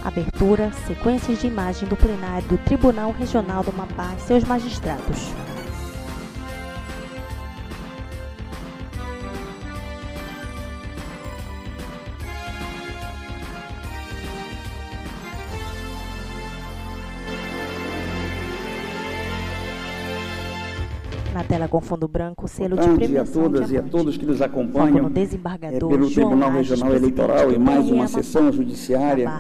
Abertura, sequências de imagem do plenário do Tribunal Regional do Amapá e seus magistrados. Na tela com fundo branco, selo de premiação a todas e a todos que nos acompanham no desembargador pelo João Tribunal Lages, Regional Eleitoral e mais uma sessão judiciária.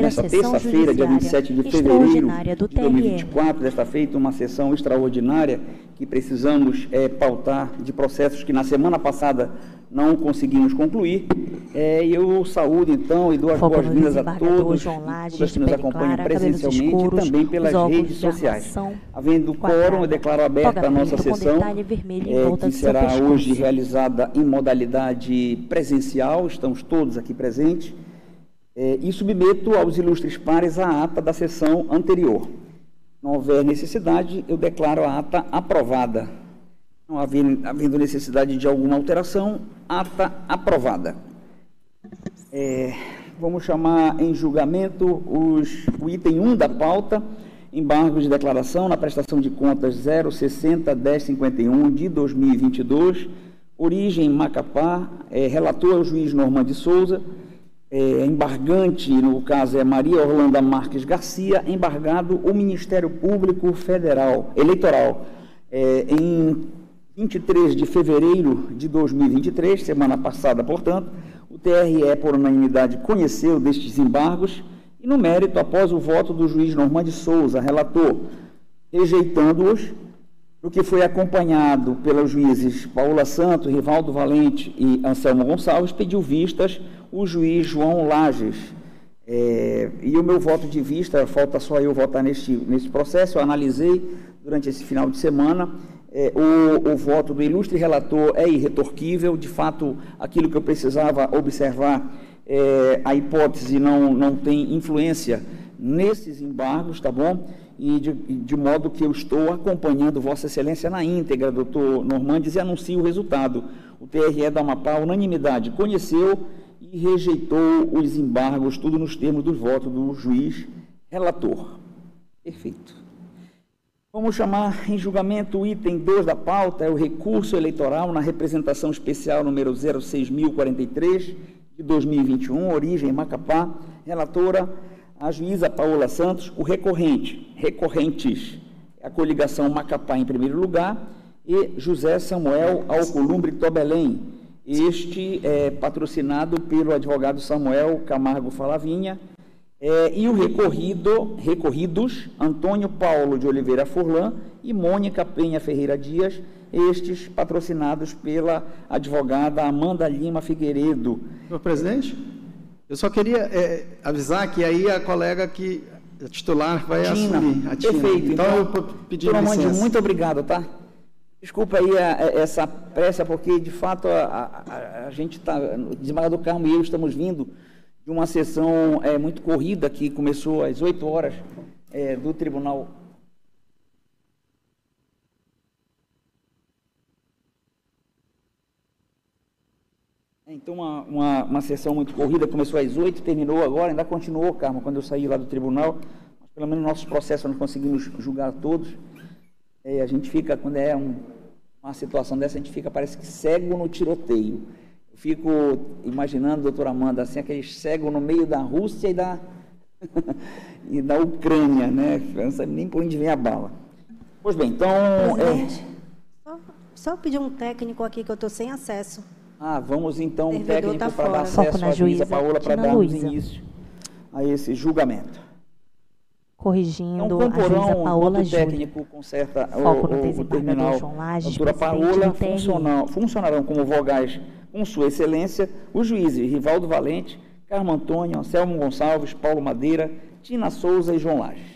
Nesta terça-feira, dia 27 de fevereiro de 2024, desta feita uma sessão extraordinária que precisamos pautar de processos que na semana passada não conseguimos concluir. E eu saúdo, então, e dou as boas-vindas a todos que nos acompanham presencialmente e também pelas redes sociais. Havendo quórum, eu declaro aberta a nossa sessão, que será hoje realizada em modalidade presencial, estamos todos aqui presentes, e submeto aos ilustres pares a ata da sessão anterior. Não houver necessidade, eu declaro a ata aprovada. Não havendo necessidade de alguma alteração, ata aprovada. Vamos chamar em julgamento o item 1 da pauta, embargos de declaração na prestação de contas 060-1051 de 2022, origem Macapá, relator é o juiz Norman de Souza, embargante, no caso, é Maria Orlando Marques Garcia, embargado o Ministério Público Federal Eleitoral. Em 23 de fevereiro de 2023, semana passada, portanto, o TRE, por unanimidade, conheceu destes embargos e, no mérito, após o voto do juiz Norman de Souza, relator, rejeitando-os, o que foi acompanhado pelos juízes Paula Santos, Rivaldo Valente e Anselmo Gonçalves, pediu vistas o juiz João Lages. E o meu voto de vista, falta só eu votar neste processo, eu analisei durante esse final de semana. O voto do ilustre relator é irretorquível, de fato, aquilo que eu precisava observar, a hipótese não tem influência nesses embargos, tá bom? E de modo que eu estou acompanhando Vossa Excelência na íntegra, doutor Normandes, e anuncio o resultado. O TRE da Amapá, unanimidade, conheceu e rejeitou os embargos, tudo nos termos do voto do juiz relator. Perfeito. Vamos chamar em julgamento o item 2 da pauta, é o recurso eleitoral na representação especial número 06.043 de 2021, origem Macapá, relatora a juíza Paola Santos, o recorrentes, a coligação Macapá em primeiro lugar, e José Samuel Alcolumbre Tobelém, este é patrocinado pelo advogado Samuel Camargo Falavinha, e o recorridos Antônio Paulo de Oliveira Furlan e Mônica Penha Ferreira Dias, estes patrocinados pela advogada Amanda Lima Figueiredo. Senhor presidente, eu só queria avisar que aí a colega a titular vai assumir. A Tina. Perfeito. Então eu vou pedir licença. Muito obrigado, tá? Desculpa aí essa pressa, porque de fato a gente está, o desembargador Carmo e eu estamos vindo de uma sessão muito corrida, que começou às 8 horas do Tribunal. Então, uma sessão muito corrida, começou às 8, terminou agora, ainda continuou, Carmo, quando eu saí lá do tribunal, mas pelo menos nossos processos nós conseguimos julgar todos. A gente fica, quando uma situação dessa, a gente fica, parece que cego no tiroteio. Fico imaginando, doutora Amanda, assim, aqueles cegos no meio da Rússia e da Ucrânia, né? Não sabe nem por onde vem a bala. Pois bem, então... Só pedir um técnico aqui que eu estou sem acesso. Vamos então um técnico tá para dar acesso à juíza Paola para darmos início a esse julgamento. Corrigindo a juíza Paola Júlia. O técnico conserta o terminal. João Lages, doutora Paola funcionarão como vogais com Sua Excelência os juízes Rivaldo Valente, Carmo Antônio, Anselmo Gonçalves, Paulo Madeira, Tina Souza e João Lages.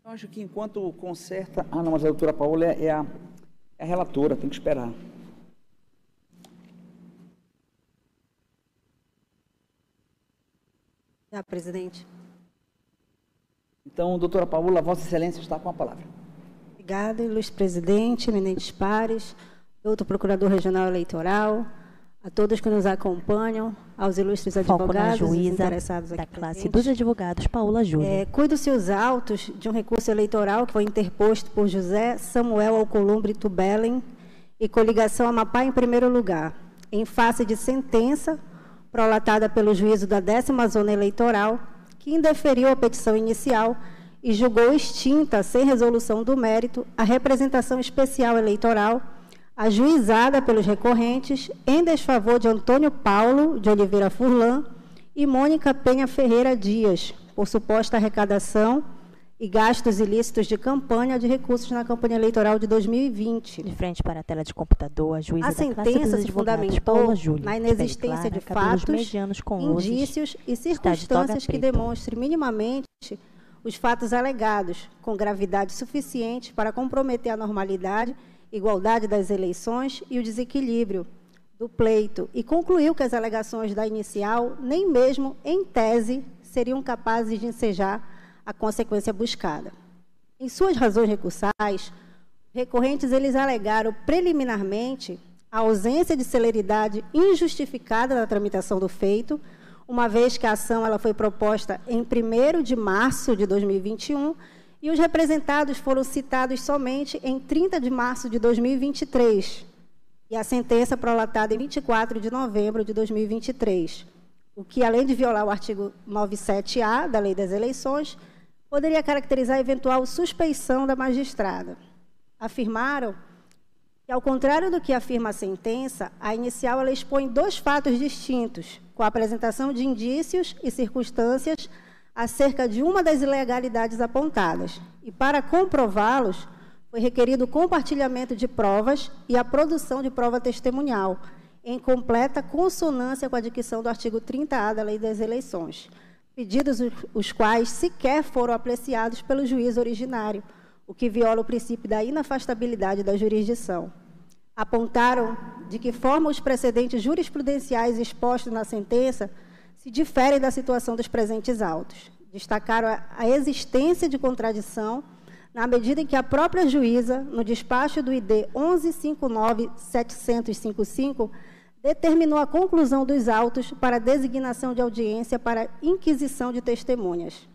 Eu acho que enquanto conserta... Ah, não, mas a doutora Paola é a relatora, tem que esperar. Presidente. Então, doutora Paola, Vossa Excelência está com a palavra. Obrigada, ilustre presidente, eminentes pares, doutor procurador regional eleitoral, a todos que nos acompanham, aos ilustres advogados, os interessados aqui da classe presentes. dos advogados, Paola Júlia. Cuido-se os autos de um recurso eleitoral que foi interposto por José Samuel Alcolumbre Tubelen e coligação Amapá em primeiro lugar, em face de sentença prolatada pelo juízo da 10ª Zona Eleitoral, que indeferiu a petição inicial e julgou extinta, sem resolução do mérito, a representação especial eleitoral ajuizada pelos recorrentes em desfavor de Antônio Paulo de Oliveira Furlan e Mônica Penha Ferreira Dias, por suposta arrecadação e gastos ilícitos de campanha de recursos na campanha eleitoral de 2020. De frente para a tela de computador, a juíza A da classe dos sentença se advogados, fundamentou Paola Júlia, na inexistência de fatos, indícios e circunstâncias que demonstrem minimamente os fatos alegados, com gravidade suficiente para comprometer a normalidade, igualdade das eleições e o desequilíbrio do pleito, e concluiu que as alegações da inicial, nem mesmo em tese, seriam capazes de ensejar a consequência buscada. Em suas razões recursais, recorrentes eles alegaram preliminarmente a ausência de celeridade injustificada na tramitação do feito, uma vez que a ação ela foi proposta em 1º de março de 2021 e os representados foram citados somente em 30 de março de 2023 e a sentença prolatada em 24 de novembro de 2023, o que, além de violar o artigo 97A da Lei das Eleições, poderia caracterizar eventual suspeição da magistrada. Afirmaram que, ao contrário do que afirma a sentença, a inicial ela expõe 2 fatos distintos, com a apresentação de indícios e circunstâncias acerca de uma das ilegalidades apontadas. E, para comprová-los, foi requerido o compartilhamento de provas e a produção de prova testemunhal, em completa consonância com a dicção do artigo 30A da Lei das Eleições, pedidos os quais sequer foram apreciados pelo juiz originário, o que viola o princípio da inafastabilidade da jurisdição. Apontaram de que forma os precedentes jurisprudenciais expostos na sentença se diferem da situação dos presentes autos. Destacaram a existência de contradição na medida em que a própria juíza, no despacho do ID 1159-755, determinou a conclusão dos autos para designação de audiência para inquisição de testemunhas.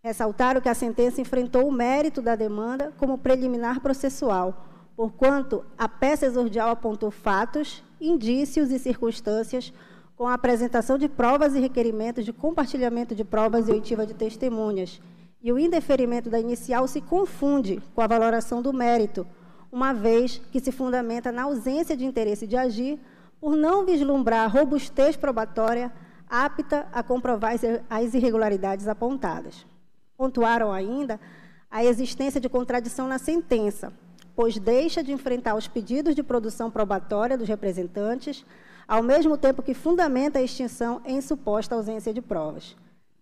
Ressaltaram que a sentença enfrentou o mérito da demanda como preliminar processual, porquanto a peça exordial apontou fatos, indícios e circunstâncias com a apresentação de provas e requerimentos de compartilhamento de provas e oitiva de testemunhas, e o indeferimento da inicial se confunde com a valoração do mérito, uma vez que se fundamenta na ausência de interesse de agir por não vislumbrar robustez probatória apta a comprovar as irregularidades apontadas. Pontuaram ainda a existência de contradição na sentença, pois deixa de enfrentar os pedidos de produção probatória dos representantes, ao mesmo tempo que fundamenta a extinção em suposta ausência de provas.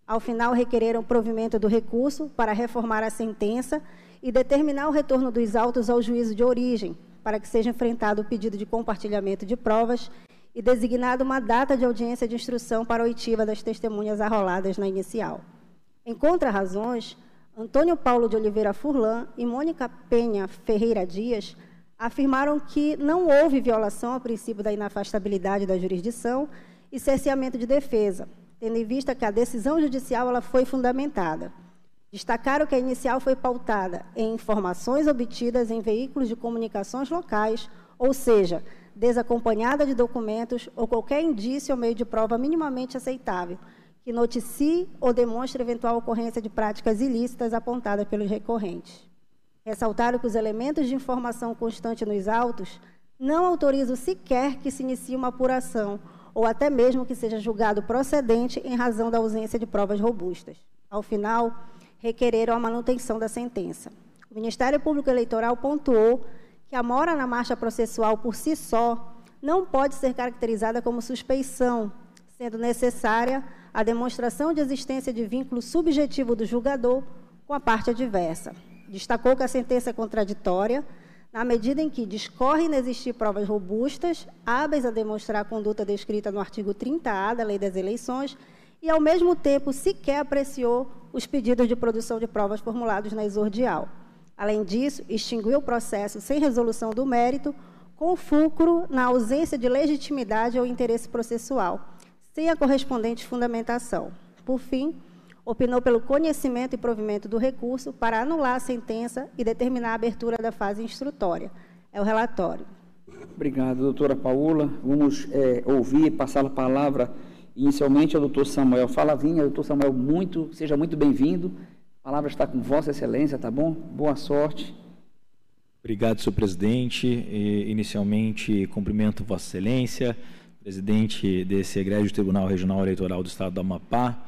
Ao final, requereram o provimento do recurso para reformar a sentença e determinar o retorno dos autos ao juízo de origem, para que seja enfrentado o pedido de compartilhamento de provas e designada uma data de audiência de instrução para a oitiva das testemunhas arroladas na inicial. Em contra-razões, Antônio Paulo de Oliveira Furlan e Mônica Penha Ferreira Dias afirmaram que não houve violação ao princípio da inafastabilidade da jurisdição e cerceamento de defesa, tendo em vista que a decisão judicial ela foi fundamentada. Destacaram que a inicial foi pautada em informações obtidas em veículos de comunicações locais, ou seja, desacompanhada de documentos ou qualquer indício ou meio de prova minimamente aceitável, que noticie ou demonstre eventual ocorrência de práticas ilícitas apontadas pelos recorrentes. Ressaltaram que os elementos de informação constante nos autos não autorizam sequer que se inicie uma apuração ou até mesmo que seja julgado procedente em razão da ausência de provas robustas. Ao final, requereram a manutenção da sentença. O Ministério Público Eleitoral pontuou que a mora na marcha processual por si só não pode ser caracterizada como suspeição, sendo necessária a demonstração de existência de vínculo subjetivo do julgador com a parte adversa. Destacou que a sentença é contraditória, na medida em que discorre inexistir provas robustas, hábeis a demonstrar a conduta descrita no artigo 30A da Lei das Eleições, e, ao mesmo tempo, sequer apreciou os pedidos de produção de provas formulados na exordial. Além disso, extinguiu o processo sem resolução do mérito, com fulcro na ausência de legitimidade ou interesse processual, sem a correspondente fundamentação. Por fim, opinou pelo conhecimento e provimento do recurso para anular a sentença e determinar a abertura da fase instrutória. É o relatório. Obrigado, doutora Paula. Vamos ouvir, passar a palavra inicialmente ao doutor Samuel Falavinha. Doutor Samuel, seja muito bem-vindo. A palavra está com Vossa Excelência, tá bom? Boa sorte. Obrigado, senhor presidente. Inicialmente, cumprimento Vossa Excelência, presidente desse egrégio Tribunal Regional Eleitoral do Estado do Amapá.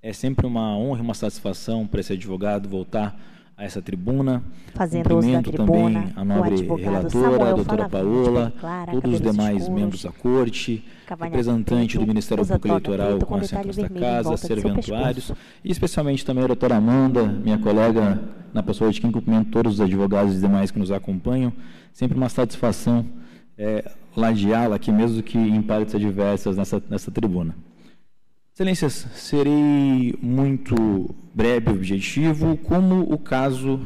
É sempre uma honra e uma satisfação para esse advogado voltar a essa tribuna. Fazendo uso da tribuna, também a nobre relatora, a doutora Paola, todos os demais membros da Corte, representante do Ministério Público Eleitoral com assento nesta casa, serventuários, e especialmente também a doutora Amanda, minha colega, na pessoa de quem cumprimento todos os advogados e demais que nos acompanham. Sempre uma satisfação ladeá-la aqui, mesmo que em partes adversas nessa tribuna. Excelências, serei muito breve e objetivo, como o caso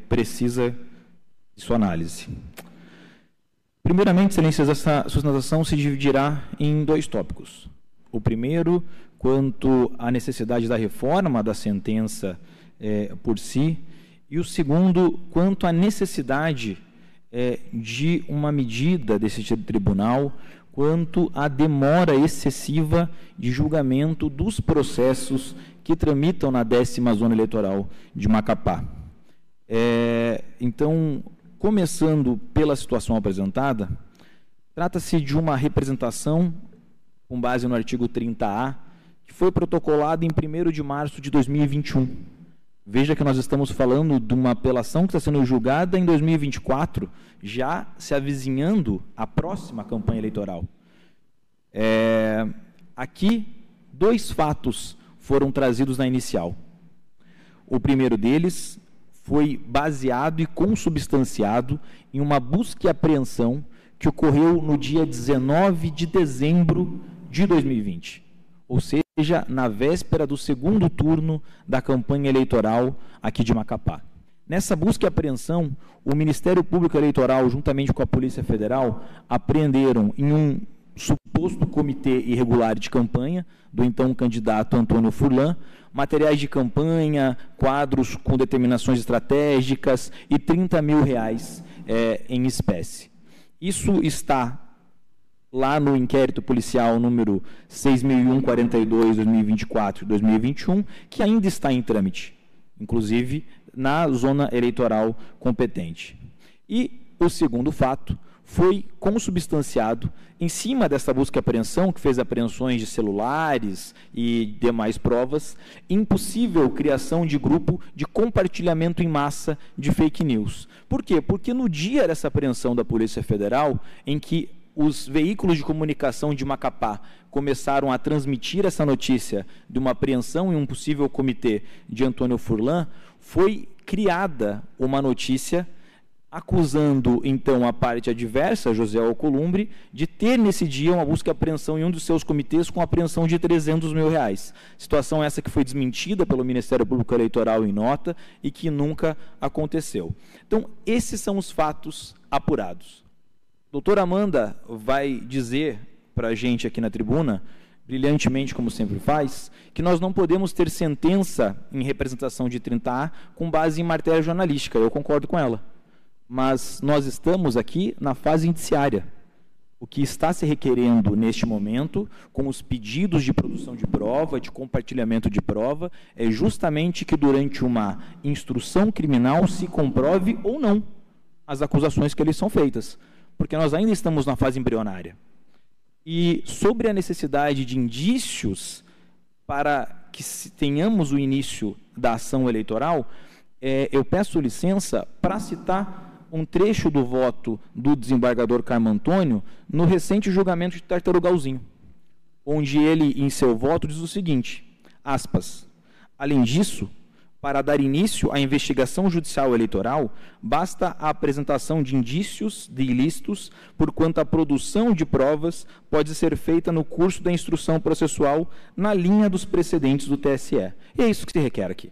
precisa de sua análise. Primeiramente, Excelências, essa sustentação se dividirá em dois tópicos. O primeiro, quanto à necessidade da reforma da sentença por si, e o segundo, quanto à necessidade de uma medida desse tribunal, quanto à demora excessiva de julgamento dos processos que tramitam na 10ª Zona Eleitoral de Macapá. Então, começando pela situação apresentada, trata-se de uma representação, com base no artigo 30A, que foi protocolada em 1º de março de 2021. Veja que nós estamos falando de uma apelação que está sendo julgada em 2024, já se avizinhando a próxima campanha eleitoral. Aqui, dois fatos foram trazidos na inicial. O primeiro deles foi baseado e consubstanciado em uma busca e apreensão que ocorreu no dia 19 de dezembro de 2020, ou seja, na véspera do segundo turno da campanha eleitoral aqui de Macapá. Nessa busca e apreensão, o Ministério Público Eleitoral, juntamente com a Polícia Federal, apreenderam em um suposto comitê irregular de campanha do então candidato Antônio Furlan, materiais de campanha, quadros com determinações estratégicas e R$30 mil em espécie. Isso está lá no inquérito policial número 6.142, 2024 e 2021, que ainda está em trâmite, inclusive na zona eleitoral competente. E o segundo fato foi consubstanciado em cima dessa busca e apreensão, que fez apreensões de celulares e demais provas, impossível criação de grupo de compartilhamento em massa de fake news. Por quê? Porque no dia dessa apreensão da Polícia Federal, em que os veículos de comunicação de Macapá começaram a transmitir essa notícia de uma apreensão em um possível comitê de Antônio Furlan, foi criada uma notícia acusando, então, a parte adversa, José Alcolumbre, de ter, nesse dia, uma busca e apreensão em um dos seus comitês com apreensão de R$300 mil. Situação essa que foi desmentida pelo Ministério Público Eleitoral em nota e que nunca aconteceu. Então, esses são os fatos apurados. Doutora Amanda vai dizer para a gente aqui na tribuna, brilhantemente, como sempre faz, que nós não podemos ter sentença em representação de 30A com base em matéria jornalística. Eu concordo com ela. Mas nós estamos aqui na fase indiciária. O que está se requerendo neste momento, com os pedidos de produção de prova, de compartilhamento de prova, é justamente que durante uma instrução criminal se comprove ou não as acusações que lhes são feitas, porque nós ainda estamos na fase embrionária. E sobre a necessidade de indícios para que tenhamos o início da ação eleitoral, eu peço licença para citar um trecho do voto do desembargador Carmo Antônio no recente julgamento de Tartarugalzinho, onde ele, em seu voto, diz o seguinte, aspas, além disso, Para dar início à investigação judicial eleitoral, basta a apresentação de indícios de ilícitos, porquanto a produção de provas pode ser feita no curso da instrução processual na linha dos precedentes do TSE. E é isso que se requer aqui.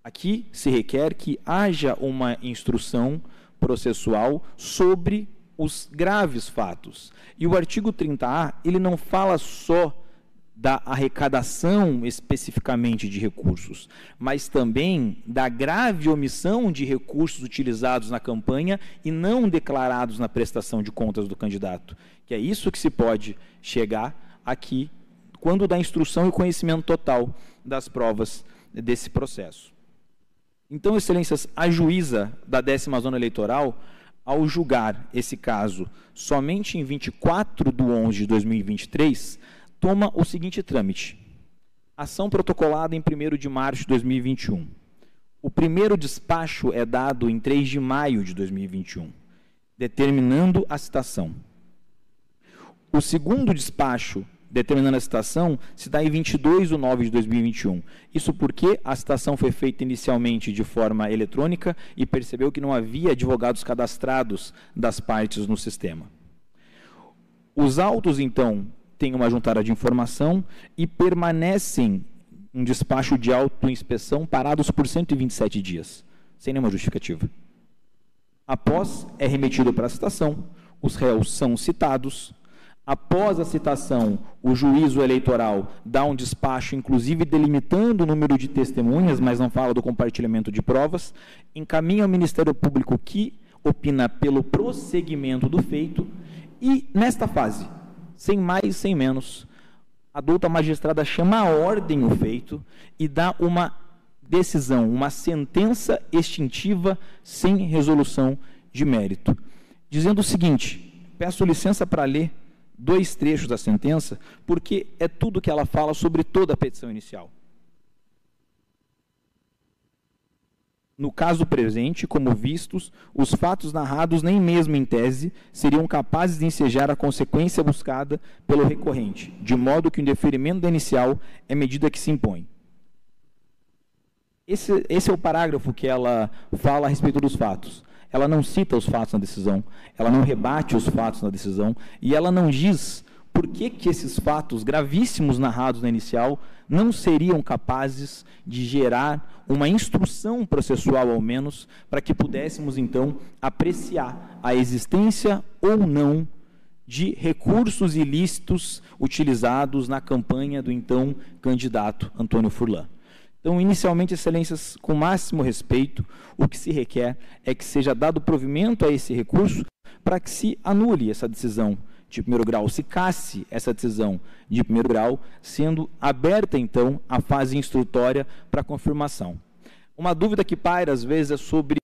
Aqui se requer que haja uma instrução processual sobre os graves fatos. E o artigo 30A, ele não fala só da arrecadação especificamente de recursos, mas também da grave omissão de recursos utilizados na campanha e não declarados na prestação de contas do candidato, que é isso que se pode chegar aqui quando dá instrução e conhecimento total das provas desse processo. Então, Excelências, a juíza da 10ª Zona Eleitoral, ao julgar esse caso somente em 24/11 de 2023, toma o seguinte trâmite: ação protocolada em 1º de março de 2021. O primeiro despacho é dado em 3 de maio de 2021, determinando a citação. O segundo despacho, determinando a citação, se dá em 22/9 de 2021. Isso porque a citação foi feita inicialmente de forma eletrônica e percebeu que não havia advogados cadastrados das partes no sistema. Os autos, então, têm uma juntada de informação e permanecem em despacho de autoinspeção parados por 127 dias, sem nenhuma justificativa. Após, é remetido para a citação, os réus são citados. Após a citação, o juízo eleitoral dá um despacho, inclusive delimitando o número de testemunhas, mas não fala do compartilhamento de provas, encaminha ao Ministério Público, que opina pelo prosseguimento do feito, e nesta fase, sem mais, sem menos, a douta magistrada chama à ordem o feito e dá uma decisão, uma sentença extintiva sem resolução de mérito, dizendo o seguinte: peço licença para ler 2 trechos da sentença, porque é tudo que ela fala sobre toda a petição inicial. No caso presente, como vistos, os fatos narrados nem mesmo em tese seriam capazes de ensejar a consequência buscada pelo recorrente, de modo que o indeferimento da inicial é medida que se impõe. Esse é o parágrafo que ela fala a respeito dos fatos. Ela não cita os fatos na decisão, ela não rebate os fatos na decisão, e ela não diz por que esses fatos gravíssimos narrados na inicial não seriam capazes de gerar uma instrução processual, ao menos, para que pudéssemos, então, apreciar a existência ou não de recursos ilícitos utilizados na campanha do então candidato Antônio Furlan. Então, inicialmente, Excelências, com máximo respeito, o que se requer é que seja dado provimento a esse recurso para que se anule essa decisão de 1º grau, se casse essa decisão de 1º grau, sendo aberta, então, a fase instrutória para confirmação. Uma dúvida que paira, às vezes, é sobre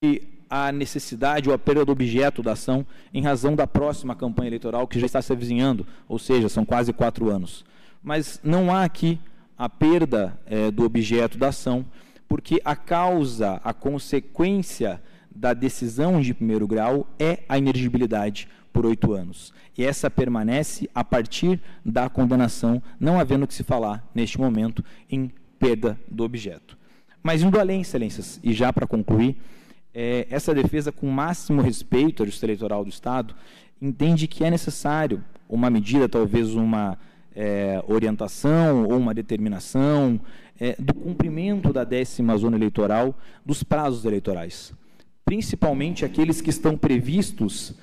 a necessidade ou a perda do objeto da ação em razão da próxima campanha eleitoral, que já está se avizinhando, ou seja, são quase 4 anos. Mas não há aqui a perda do objeto da ação, porque a causa, a consequência da decisão de 1º grau é a inexigibilidade por 8 anos. E essa permanece a partir da condenação, não havendo que se falar, neste momento, em perda do objeto. Mas indo além, Excelências, e já para concluir, essa defesa, com máximo respeito à Justiça Eleitoral do Estado, entende que é necessário uma medida, talvez uma orientação ou uma determinação do cumprimento da 10ª Zona Eleitoral dos prazos eleitorais, principalmente aqueles que estão previstos,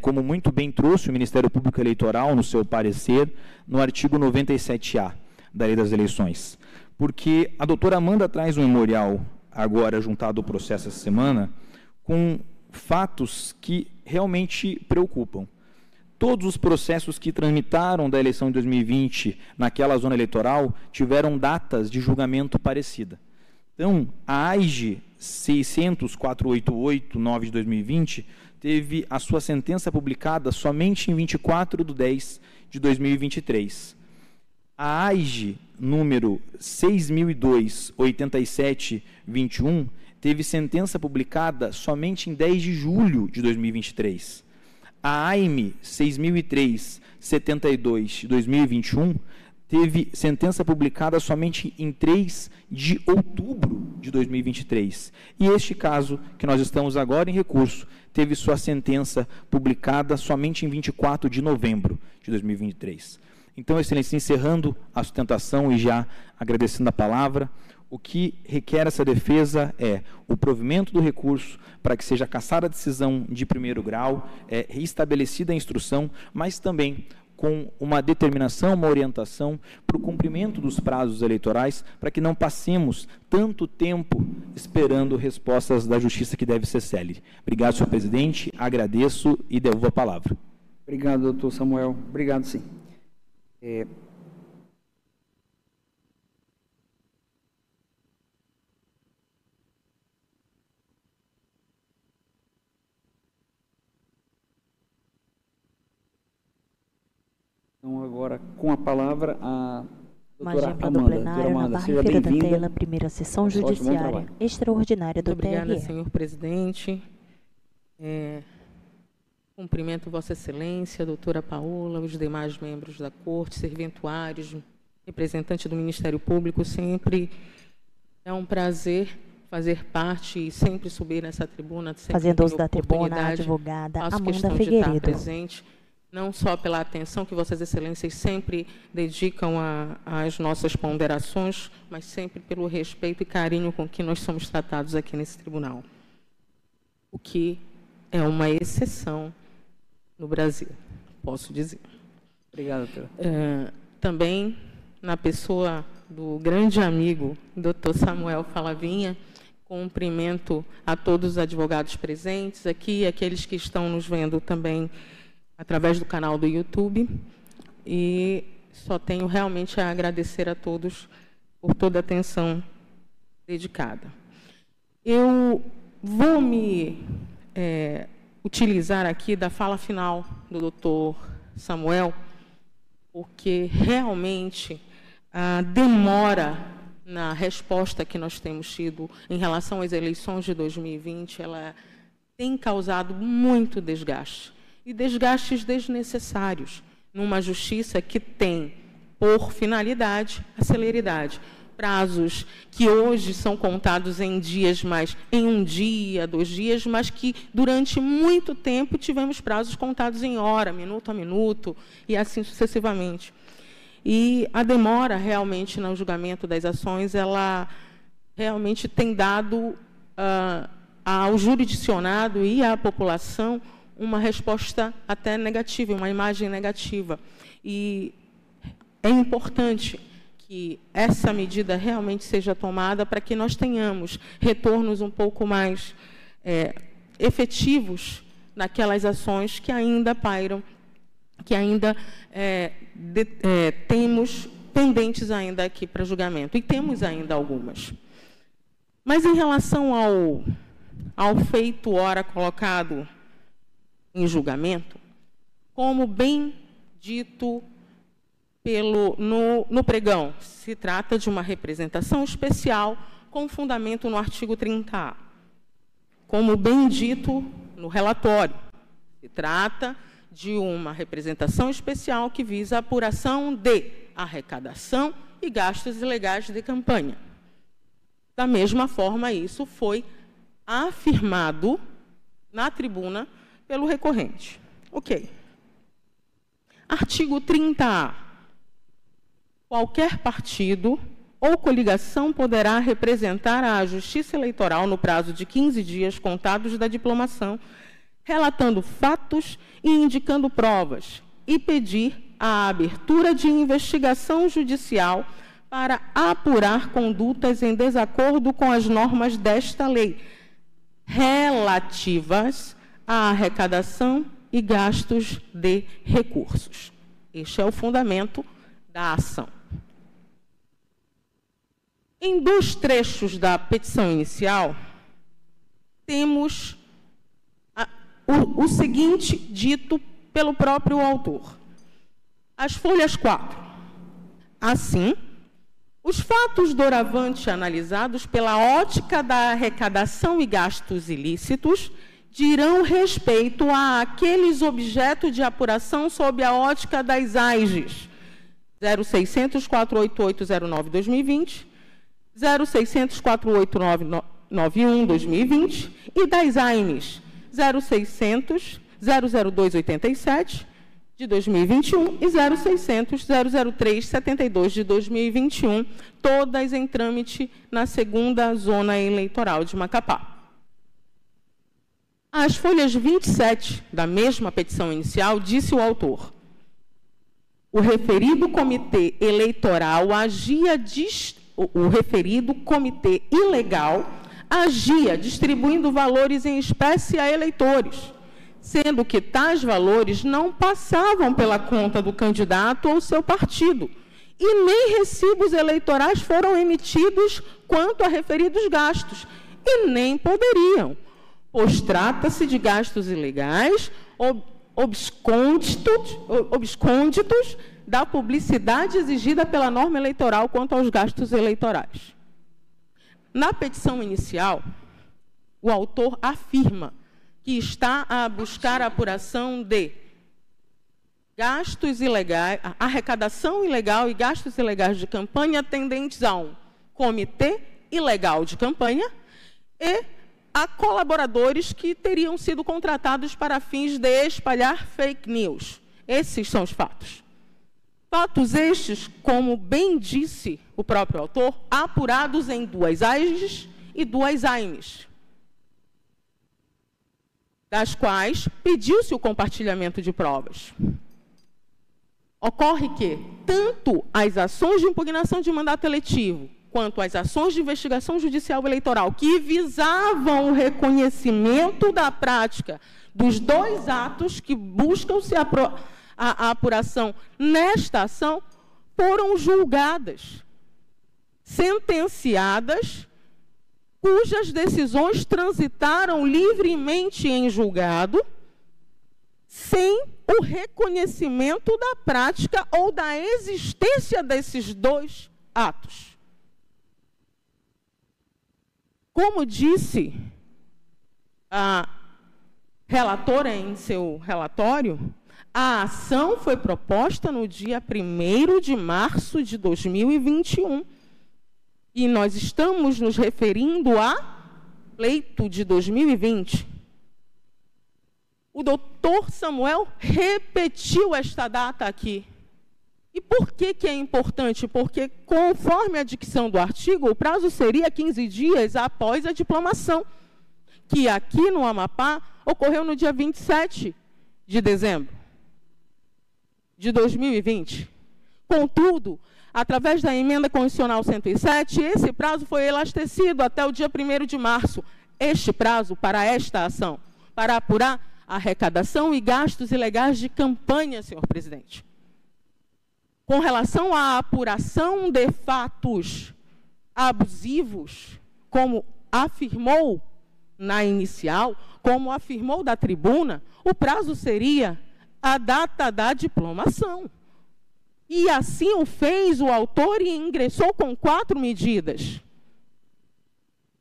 como muito bem trouxe o Ministério Público Eleitoral no seu parecer, no artigo 97A da Lei das Eleições. Porque a doutora Amanda traz um memorial, agora juntado ao processo essa semana, com fatos que realmente preocupam. Todos os processos que tramitaram da eleição de 2020 naquela zona eleitoral tiveram datas de julgamento parecida. Então, a AIGE 600-488-9 de 2020 teve a sua sentença publicada somente em 24/10 de 2023. A AIGE número 6002-87-21 teve sentença publicada somente em 10 de julho de 2023. A AIME 6003-72 de 2021 teve sentença publicada somente em 3 de outubro de 2023. E este caso, que nós estamos agora em recurso, teve sua sentença publicada somente em 24 de novembro de 2023. Então, Excelência, encerrando a sustentação e já agradecendo a palavra, o que requer essa defesa é o provimento do recurso para que seja cassada a decisão de primeiro grau, reestabelecida a instrução, mas também com uma determinação, uma orientação para o cumprimento dos prazos eleitorais, para que não passemos tanto tempo esperando respostas da Justiça que deve ser célere. Obrigado, senhor presidente, agradeço e devolvo a palavra. Obrigado, doutor Samuel. Obrigado, sim. Então, agora, com a palavra, a doutora Magímpla Amanda. do plenário, Doutora Amanda, na seja barra da bem-vinda. tela, primeira sessão judiciária extraordinária do TRE. Obrigada, senhor presidente. Cumprimento Vossa Excelência, doutora Paola, os demais membros da Corte, serventuários, representante do Ministério Público. Sempre é um prazer fazer parte e sempre subir nessa tribuna. Fazendo uso da tribuna, a advogada Amanda Figueiredo. De estar presente, não só pela atenção que Vossas Excelências sempre dedicam às nossas ponderações, mas sempre pelo respeito e carinho com que nós somos tratados aqui nesse tribunal. O que é uma exceção no Brasil, posso dizer. Obrigado, doutora. Também, na pessoa do grande amigo, doutor Samuel Falavinha, cumprimento a todos os advogados presentes aqui, aqueles que estão nos vendo também através do canal do YouTube, e só tenho realmente a agradecer a todos por toda a atenção dedicada. Eu vou me utilizar aqui da fala final do doutor Samuel, porque realmente a demora na resposta que nós temos tido em relação às eleições de 2020, ela tem causado muito desgaste. E desgastes desnecessários numa justiça que tem, por finalidade, a celeridade. Prazos que hoje são contados em dias, mas em 1 dia, 2 dias, mas que durante muito tempo tivemos prazos contados em hora, minuto a minuto, e assim sucessivamente. E a demora realmente no julgamento das ações, ela realmente tem dado ao jurisdicionado e à população uma resposta até negativa, uma imagem negativa. E é importante que essa medida realmente seja tomada para que nós tenhamos retornos um pouco mais efetivos naquelas ações que ainda pairam, que ainda temos pendentes ainda aqui para julgamento, e temos ainda algumas. Mas, em relação ao feito ora colocado em julgamento, como bem dito no pregão, se trata de uma representação especial com fundamento no artigo 30A. Como bem dito no relatório, se trata de uma representação especial que visa a apuração de arrecadação e gastos ilegais de campanha. Da mesma forma, isso foi afirmado na tribuna pelo recorrente. Ok. Artigo 30A. Qualquer partido ou coligação poderá representar à Justiça Eleitoral no prazo de 15 dias contados da diplomação, relatando fatos e indicando provas, e pedir a abertura de investigação judicial para apurar condutas em desacordo com as normas desta lei, relativas à arrecadação e gastos de recursos. Este é o fundamento da ação. Em 2 trechos da petição inicial, temos o seguinte dito pelo próprio autor. As folhas 4. Assim, os fatos doravante analisados pela ótica da arrecadação e gastos ilícitos dirão respeito àqueles objetos de apuração sob a ótica das AIGs 0600-48809-2020, 0600-48991-2020 e das AIMES 0600-00287 de 2021 e 0600-00372 de 2021, todas em trâmite na segunda zona eleitoral de Macapá. As folhas 27 da mesma petição inicial, disse o autor: o referido comitê eleitoral o referido comitê ilegal agia distribuindo valores em espécie a eleitores, sendo que tais valores não passavam pela conta do candidato ou seu partido, e nem recibos eleitorais foram emitidos quanto a referidos gastos, e nem poderiam, pois trata-se de gastos ilegais, obscônditos da publicidade exigida pela norma eleitoral quanto aos gastos eleitorais. Na petição inicial, o autor afirma que está a buscar a apuração de gastos ilegais, arrecadação ilegal e gastos ilegais de campanha tendentes a um comitê ilegal de campanha e a colaboradores que teriam sido contratados para fins de espalhar fake news. Esses são os fatos. Fatos estes, como bem disse o próprio autor, apurados em 2 AIGs e 2 AIMES, das quais pediu-se o compartilhamento de provas. Ocorre que tanto as ações de impugnação de mandato eletivo quanto as ações de investigação judicial eleitoral que visavam o reconhecimento da prática dos 2 atos que buscam-se a apuração nesta ação, foram julgadas, sentenciadas, cujas decisões transitaram livremente em julgado, sem o reconhecimento da prática ou da existência desses 2 atos. Como disse a relatora em seu relatório, a ação foi proposta no dia 1º de março de 2021. E nós estamos nos referindo a pleito de 2020. O doutor Samuel repetiu esta data aqui. E por que é importante? Porque, conforme a dicção do artigo, o prazo seria 15 dias após a diplomação, que aqui no Amapá ocorreu no dia 27 de dezembro de 2020. Contudo, através da emenda constitucional 107, esse prazo foi elastecido até o dia 1º de março. Este prazo para esta ação, para apurar a arrecadação e gastos ilegais de campanha, senhor presidente. Com relação à apuração de fatos abusivos, como afirmou na inicial, como afirmou da tribuna, o prazo seria a data da diplomação. E assim o fez o autor e ingressou com 4 medidas.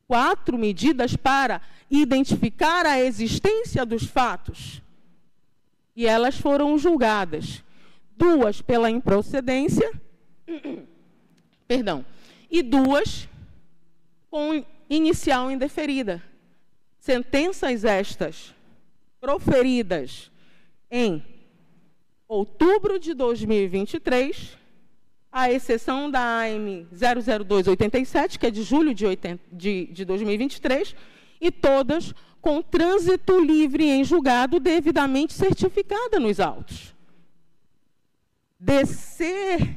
4 medidas para identificar a existência dos fatos. E elas foram julgadas. 2 pela improcedência, e 2 com inicial indeferida. Sentenças estas proferidas em outubro de 2023, à exceção da AIME 00287, que é de julho de 2023, e todas com trânsito livre em julgado devidamente certificada nos autos. Descer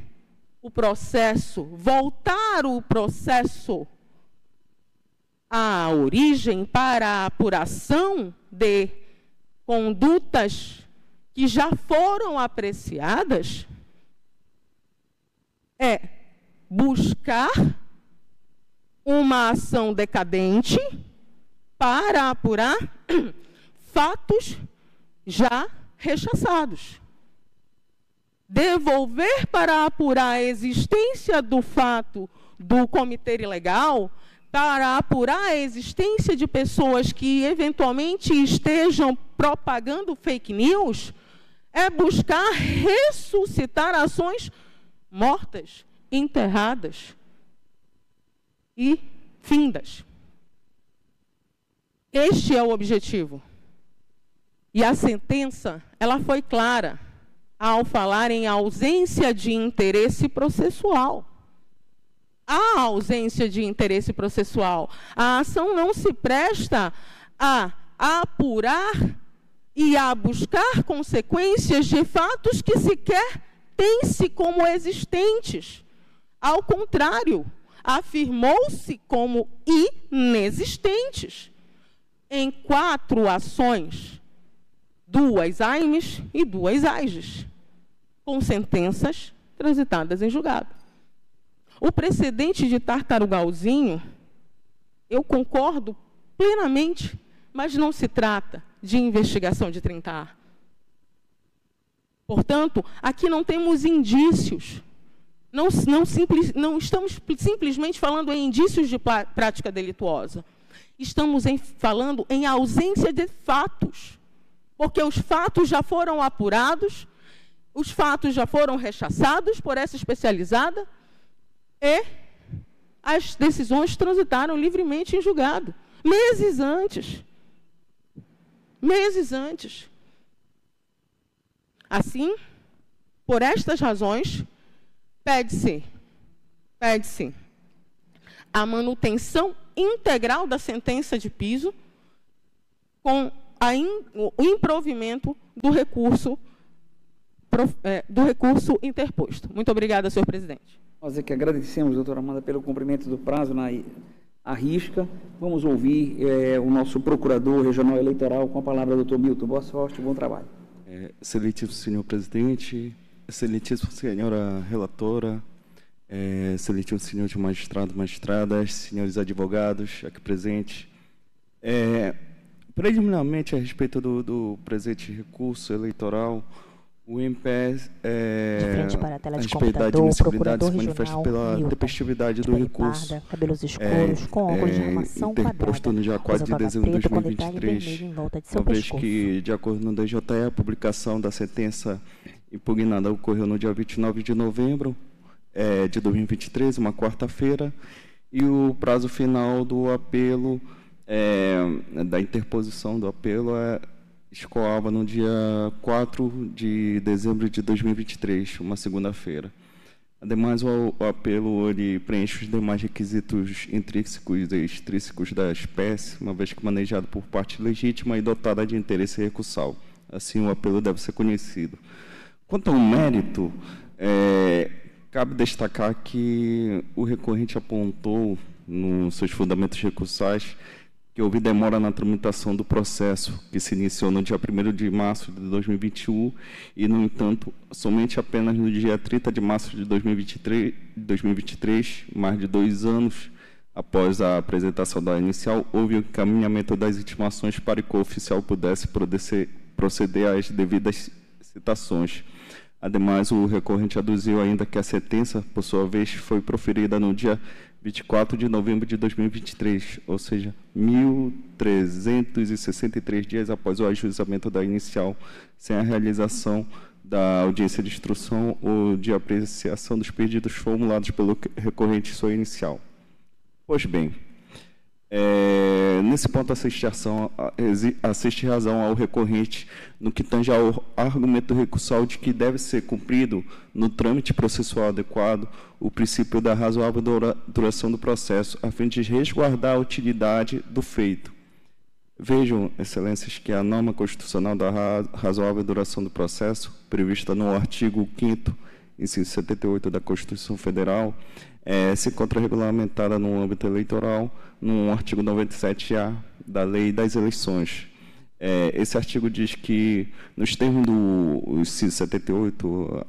o processo, voltar o processo à origem para a apuração de condutas que já foram apreciadas, é buscar uma ação decadente para apurar fatos já rechaçados. Devolver para apurar a existência do fato do comitê ilegal, para apurar a existência de pessoas que eventualmente estejam propagando fake news, é buscar ressuscitar ações mortas, enterradas e findas. Este é o objetivo. E a sentença, ela foi clara ao falar em ausência de interesse processual. Há ausência de interesse processual. A ação não se presta a apurar e a buscar consequências de fatos que sequer têm-se como existentes. Ao contrário, afirmou-se como inexistentes. Em 4 ações, 2 AIMES e 2 AIGES, com sentenças transitadas em julgado. O precedente de Tartarugalzinho, eu concordo plenamente, mas não se trata de investigação de 30A. Portanto, aqui não temos indícios. Não estamos simplesmente falando em indícios de prática delituosa. Estamos falando em ausência de fatos. Porque os fatos já foram apurados, os fatos já foram rechaçados por essa especializada e as decisões transitaram livremente em julgado. Meses antes. Meses antes. Assim, por estas razões, pede-se a manutenção integral da sentença de piso com o improvimento do recurso interposto. Muito obrigada, senhor presidente. Nós é que agradecemos, doutora Amanda, pelo cumprimento do prazo à risca. Vamos ouvir o nosso procurador regional eleitoral com a palavra, doutor Milton. Boa sorte, bom trabalho. Excelentíssimo senhor presidente, excelentíssima senhora relatora, excelentíssimo senhor de magistrado, magistradas, senhores advogados aqui presentes. Preliminarmente, a respeito do presente recurso eleitoral, o MPE, a respeito da admissibilidade, se manifesta pela tempestividade do recurso, cabelos escuros, com óculos de armação interposto no dia 4 de dezembro de 2023, uma vez que, de acordo no DJE, a publicação da sentença impugnada ocorreu no dia 29 de novembro de 2023, uma quarta-feira, e o prazo final do apelo, da interposição do apelo, escoava no dia 4 de dezembro de 2023, uma segunda-feira. Ademais, o apelo ele preenche os demais requisitos intrínsecos e extrínsecos da espécie, uma vez que manejado por parte legítima e dotada de interesse recursal. Assim, o apelo deve ser conhecido. Quanto ao mérito, cabe destacar que o recorrente apontou, nos seus fundamentos recursais, que houve demora na tramitação do processo, que se iniciou no dia 1º de março de 2021 e, no entanto, somente apenas no dia 30 de março de 2023, mais de 2 anos após a apresentação da inicial, houve o encaminhamento das intimações para que o oficial pudesse proceder às devidas citações. Ademais, o recorrente aduziu ainda que a sentença, por sua vez, foi proferida no dia 24 de novembro de 2023, ou seja, 1.363 dias após o ajuizamento da inicial, sem a realização da audiência de instrução ou de apreciação dos pedidos formulados pelo recorrente em sua inicial. Pois bem, nesse ponto assiste razão ao recorrente no que tange ao argumento recursal de que deve ser cumprido no trâmite processual adequado o princípio da razoável duração do processo, a fim de resguardar a utilidade do feito. Vejam, excelências, que a norma constitucional da razoável duração do processo, prevista no artigo 5º, inciso 78 da Constituição Federal, se encontra regulamentada no âmbito eleitoral, no artigo 97A da Lei das Eleições. Esse artigo diz que, nos termos do inciso 78,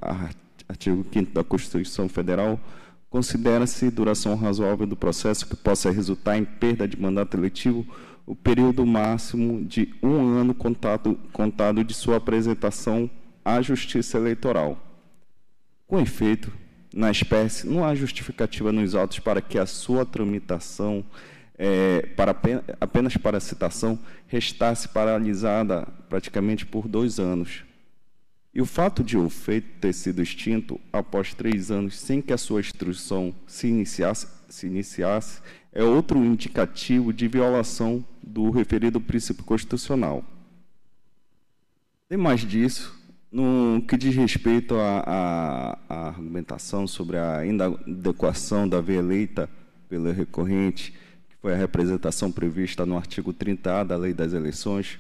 artigo 5º da Constituição Federal, considera-se duração razoável do processo que possa resultar em perda de mandato eletivo o período máximo de 1 ano contado de sua apresentação à Justiça Eleitoral. Com efeito, na espécie, não há justificativa nos autos para que a sua tramitação, apenas para a citação, restasse paralisada praticamente por 2 anos. E o fato de o feito ter sido extinto após 3 anos sem que a sua instrução se iniciasse é outro indicativo de violação do referido princípio constitucional. Demais disso, no que diz respeito à argumentação sobre a inadequação da via eleita pelo recorrente, que foi a representação prevista no artigo 30A da Lei das Eleições,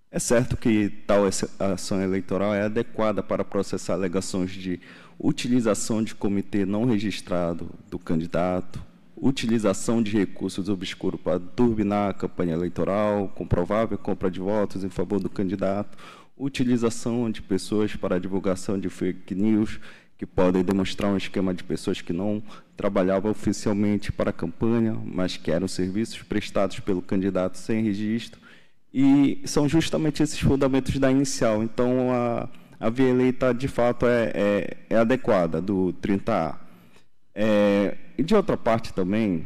é certo que tal ação eleitoral é adequada para processar alegações de utilização de comitê não registrado do candidato, utilização de recursos obscuros para turbinar a campanha eleitoral, comprovável compra de votos em favor do candidato, utilização de pessoas para a divulgação de fake news, que podem demonstrar um esquema de pessoas que não trabalhavam oficialmente para a campanha, mas que eram serviços prestados pelo candidato sem registro, e são justamente esses fundamentos da inicial. Então, a via eleita, de fato, é adequada, do 30A. E, de outra parte, também,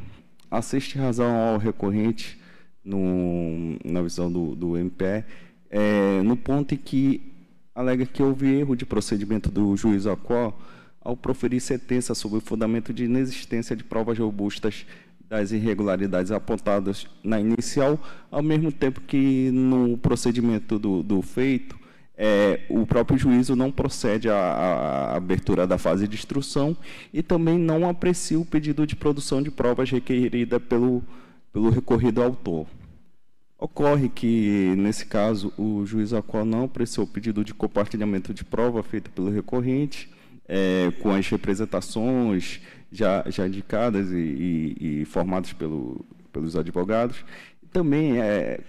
assiste razão ao recorrente, na visão do MPE, no ponto em que alega que houve erro de procedimento do juiz Acó ao proferir sentença sobre o fundamento de inexistência de provas robustas das irregularidades apontadas na inicial, ao mesmo tempo que no procedimento do feito, o próprio juízo não procede à abertura da fase de instrução e também não aprecia o pedido de produção de provas requerida pelo recorrido autor. Ocorre que, nesse caso, o juiz Acó não apreciou o pedido de compartilhamento de prova feito pelo recorrente, com as representações já indicadas e formadas pelos advogados. Também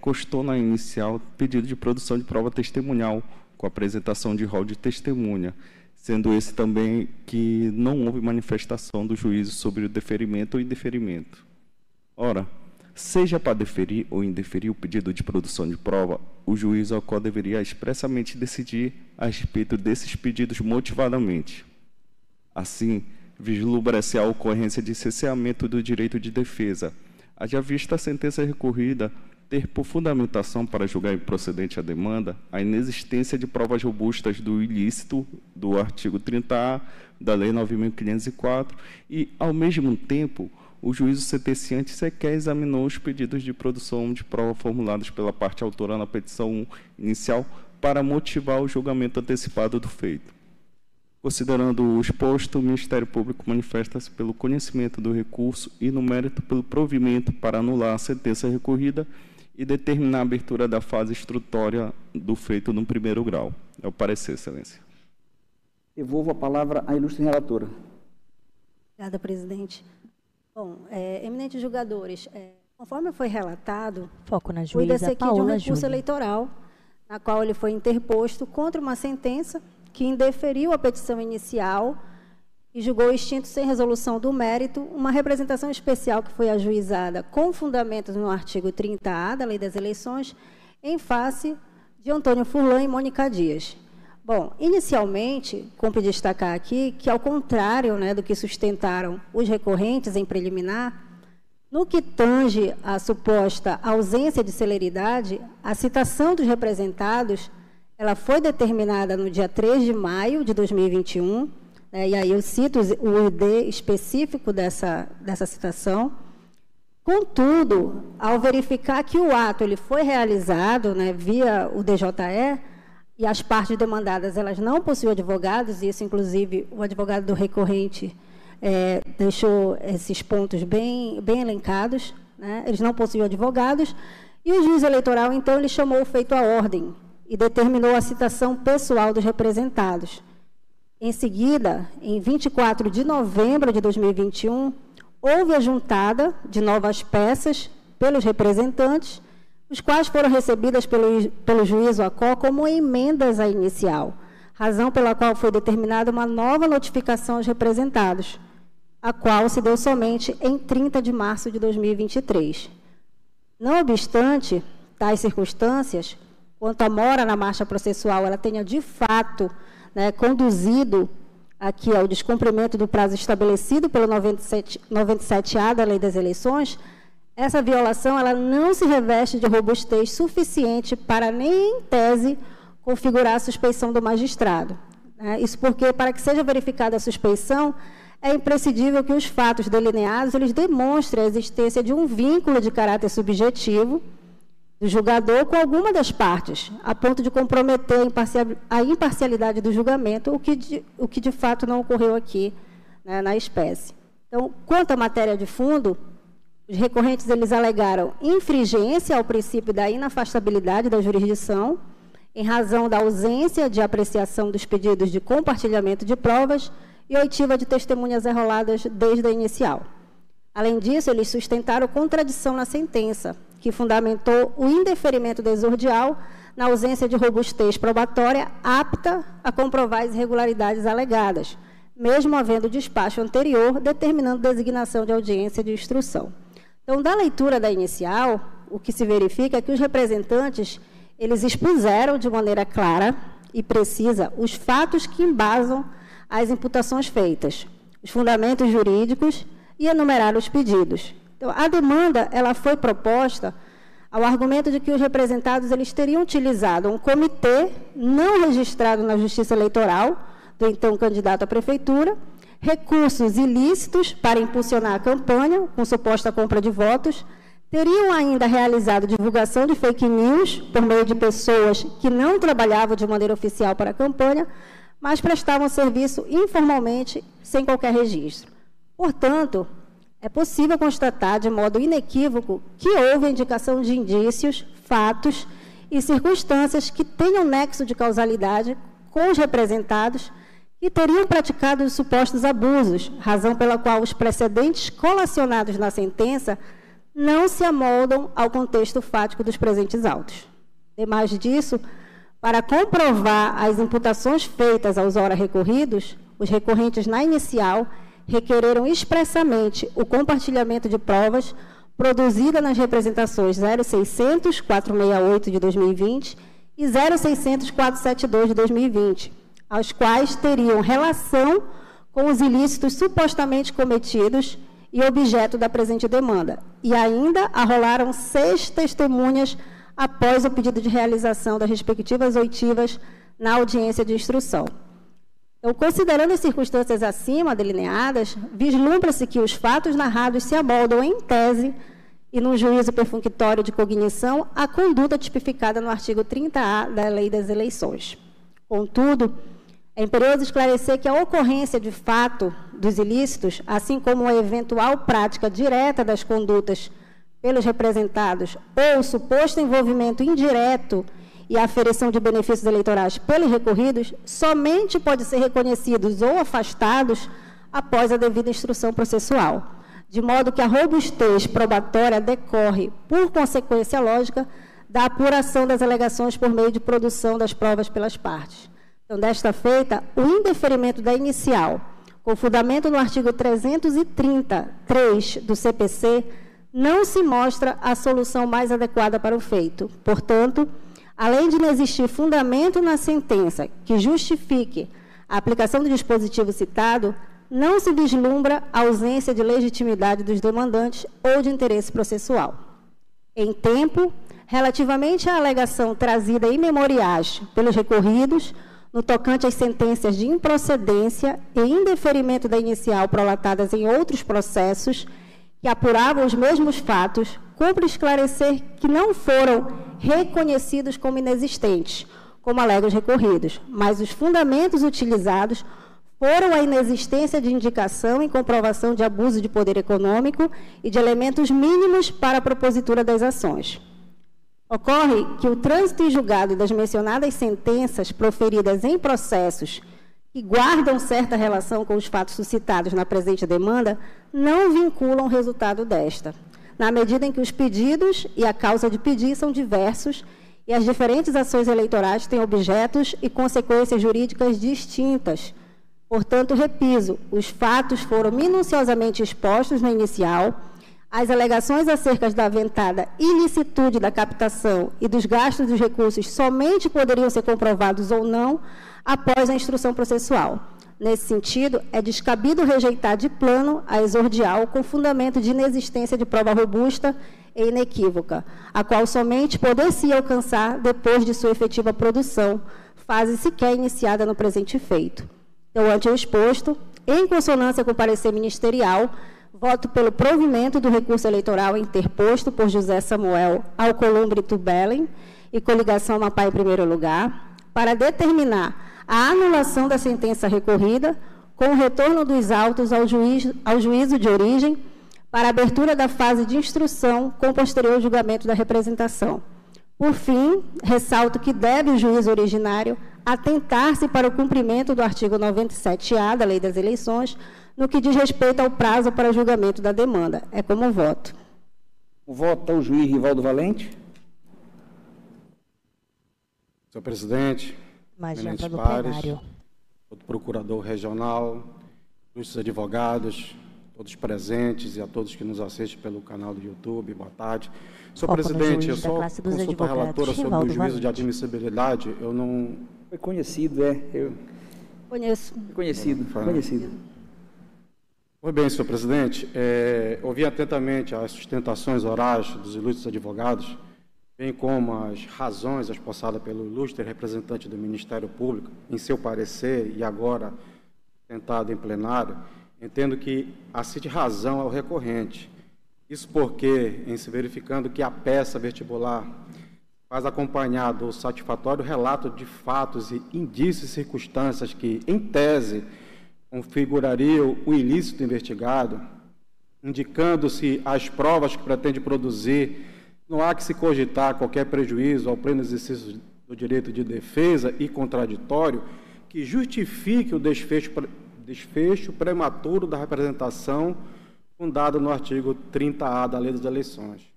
constou na inicial pedido de produção de prova testemunhal, com apresentação de rol de testemunha, sendo esse também que não houve manifestação do juízo sobre o deferimento ou indeferimento. Ora, seja para deferir ou indeferir o pedido de produção de prova, o juiz ao qual deveria expressamente decidir a respeito desses pedidos motivadamente. Assim, vislumbra-se a ocorrência de cesseamento do direito de defesa, haja vista a sentença recorrida ter por fundamentação para julgar improcedente a demanda a inexistência de provas robustas do ilícito do artigo 30A da Lei 9.504 e, ao mesmo tempo, o juízo sentenciante sequer examinou os pedidos de produção de prova formulados pela parte autora na petição inicial para motivar o julgamento antecipado do feito. Considerando o exposto, o Ministério Público manifesta-se pelo conhecimento do recurso e, no mérito, pelo provimento para anular a sentença recorrida e determinar a abertura da fase instrutória do feito no primeiro grau. É o parecer, Excelência. Devolvo a palavra à ilustre relatora. Obrigada, presidente. Bom, eminentes julgadores, conforme foi relatado, Foco na o juíza IDC de um Paola recurso Júnior. eleitoral, na qual ele foi interposto contra uma sentença que indeferiu a petição inicial e julgou extinto sem resolução do mérito uma representação especial que foi ajuizada com fundamentos no artigo 30A da Lei das Eleições em face de Antônio Furlan e Mônica Dias. Bom, inicialmente, cumpre destacar aqui que, ao contrário, do que sustentaram os recorrentes em preliminar, no que tange à suposta ausência de celeridade, a citação dos representados ela foi determinada no dia 3 de maio de 2021, e aí eu cito o ID específico dessa citação. Contudo, ao verificar que o ato ele foi realizado via o DJE, e as partes demandadas elas não possuem advogados, e isso, inclusive, o advogado do recorrente deixou esses pontos bem elencados, eles não possuíam advogados, e o juiz eleitoral, então, ele chamou o feito à ordem e determinou a citação pessoal dos representados. Em seguida, em 24 de novembro de 2021, houve a juntada de novas peças pelos representantes, os quais foram recebidas pelo juízo Acó como emendas à inicial, razão pela qual foi determinada uma nova notificação aos representados, a qual se deu somente em 30 de março de 2023. Não obstante tais circunstâncias, quanto à mora na marcha processual, ela tenha de fato conduzido aqui ao descumprimento do prazo estabelecido pelo 97A da Lei das Eleições, essa violação ela não se reveste de robustez suficiente para, nem em tese, configurar a suspeição do magistrado. Isso porque, para que seja verificada a suspeição, é imprescindível que os fatos delineados eles demonstrem a existência de um vínculo de caráter subjetivo do julgador com alguma das partes, a ponto de comprometer a imparcialidade do julgamento, o que de fato não ocorreu aqui, né, na espécie. Então, quanto à matéria de fundo, os recorrentes eles alegaram infringência ao princípio da inafastabilidade da jurisdição, em razão da ausência de apreciação dos pedidos de compartilhamento de provas e oitiva de testemunhas enroladas desde a inicial. Além disso, eles sustentaram contradição na sentença, que fundamentou o indeferimento desordial na ausência de robustez probatória apta a comprovar as irregularidades alegadas, mesmo havendo despacho anterior determinando designação de audiência de instrução. Então, da leitura da inicial, o que se verifica é que os representantes eles expuseram de maneira clara e precisa os fatos que embasam as imputações feitas, os fundamentos jurídicos e enumeraram os pedidos. Então, a demanda ela foi proposta ao argumento de que os representados eles teriam utilizado um comitê não registrado na Justiça Eleitoral do então candidato à prefeitura, recursos ilícitos para impulsionar a campanha com suposta compra de votos, teriam ainda realizado divulgação de fake news por meio de pessoas que não trabalhavam de maneira oficial para a campanha, mas prestavam serviço informalmente, sem qualquer registro. Portanto, é possível constatar de modo inequívoco que houve indicação de indícios, fatos e circunstâncias que tenham nexo de causalidade com os representados que teriam praticado os supostos abusos, razão pela qual os precedentes colacionados na sentença não se amoldam ao contexto fático dos presentes autos. Demais disso, para comprovar as imputações feitas aos ora recorridos, os recorrentes na inicial requereram expressamente o compartilhamento de provas produzida nas representações 0600-468 de 2020 e 0600-472 de 2020, aos quais teriam relação com os ilícitos supostamente cometidos e objeto da presente demanda. E ainda arrolaram 6 testemunhas após o pedido de realização das respectivas oitivas na audiência de instrução. Então, considerando as circunstâncias acima delineadas, vislumbra-se que os fatos narrados se amoldam em tese e no juízo perfunctório de cognição à conduta tipificada no artigo 30A da Lei das Eleições. Contudo, é imperioso esclarecer que a ocorrência de fato dos ilícitos, assim como a eventual prática direta das condutas pelos representados ou o suposto envolvimento indireto e a aferição de benefícios eleitorais pelos recorridos, somente pode ser reconhecidos ou afastados após a devida instrução processual, de modo que a robustez probatória decorre, por consequência lógica, da apuração das alegações por meio de produção das provas pelas partes. Então, desta feita, o indeferimento da inicial, com fundamento no artigo 330.3 do CPC, não se mostra a solução mais adequada para o feito. Portanto, além de não existir fundamento na sentença que justifique a aplicação do dispositivo citado, não se vislumbra a ausência de legitimidade dos demandantes ou de interesse processual. Em tempo, relativamente à alegação trazida em memoriais pelos recorridos, no tocante às sentenças de improcedência e indeferimento da inicial prolatadas em outros processos que apuravam os mesmos fatos, cumpre esclarecer que não foram reconhecidos como inexistentes, como alegam os recorridos, mas os fundamentos utilizados foram a inexistência de indicação em comprovação de abuso de poder econômico e de elementos mínimos para a propositura das ações. Ocorre que o trânsito em julgado das mencionadas sentenças proferidas em processos que guardam certa relação com os fatos suscitados na presente demanda não vinculam o resultado desta, na medida em que os pedidos e a causa de pedir são diversos e as diferentes ações eleitorais têm objetos e consequências jurídicas distintas. Portanto, repiso, os fatos foram minuciosamente expostos na inicial, as alegações acerca da aventada ilicitude da captação e dos gastos dos recursos somente poderiam ser comprovados ou não após a instrução processual. Nesse sentido, é descabido rejeitar de plano a exordial com fundamento de inexistência de prova robusta e inequívoca, a qual somente poder-se alcançar depois de sua efetiva produção, fase sequer iniciada no presente feito. Então, ante o exposto, em consonância com o parecer ministerial, voto pelo provimento do recurso eleitoral interposto por José Samuel Alcolumbre Tubelen e coligação Amapá em primeiro lugar, para determinar a anulação da sentença recorrida, com o retorno dos autos ao juízo de origem, para abertura da fase de instrução com posterior julgamento da representação. Por fim, ressalto que deve o juízo originário atentar-se para o cumprimento do artigo 97-A da Lei das Eleições, no que diz respeito ao prazo para julgamento da demanda. É como voto. Vota o juiz Rivaldo Valente. Senhor presidente, Magenta do pares, plenário. o procurador regional, os advogados, todos presentes e a todos que nos assistem pelo canal do YouTube, boa tarde. Senhor presidente, eu só consulto a relatora sobre o juízo de admissibilidade, eu não... Foi conhecido, eu... Conheço. Conhecido. Pois bem, senhor presidente, ouvi atentamente as sustentações orais dos ilustres advogados, bem como as razões expossadas pelo ilustre representante do Ministério Público em seu parecer e agora tentado em plenário. Entendo que assiste razão ao recorrente. Isso porque, em se verificando que a peça vestibular faz acompanhado o satisfatório relato de fatos e indícios e circunstâncias que, em tese, configurariam o ilícito investigado, indicando-se as provas que pretende produzir, não há que se cogitar qualquer prejuízo ao pleno exercício do direito de defesa e contraditório que justifique o desfecho prematuro da representação fundado no artigo 30A da Lei das Eleições.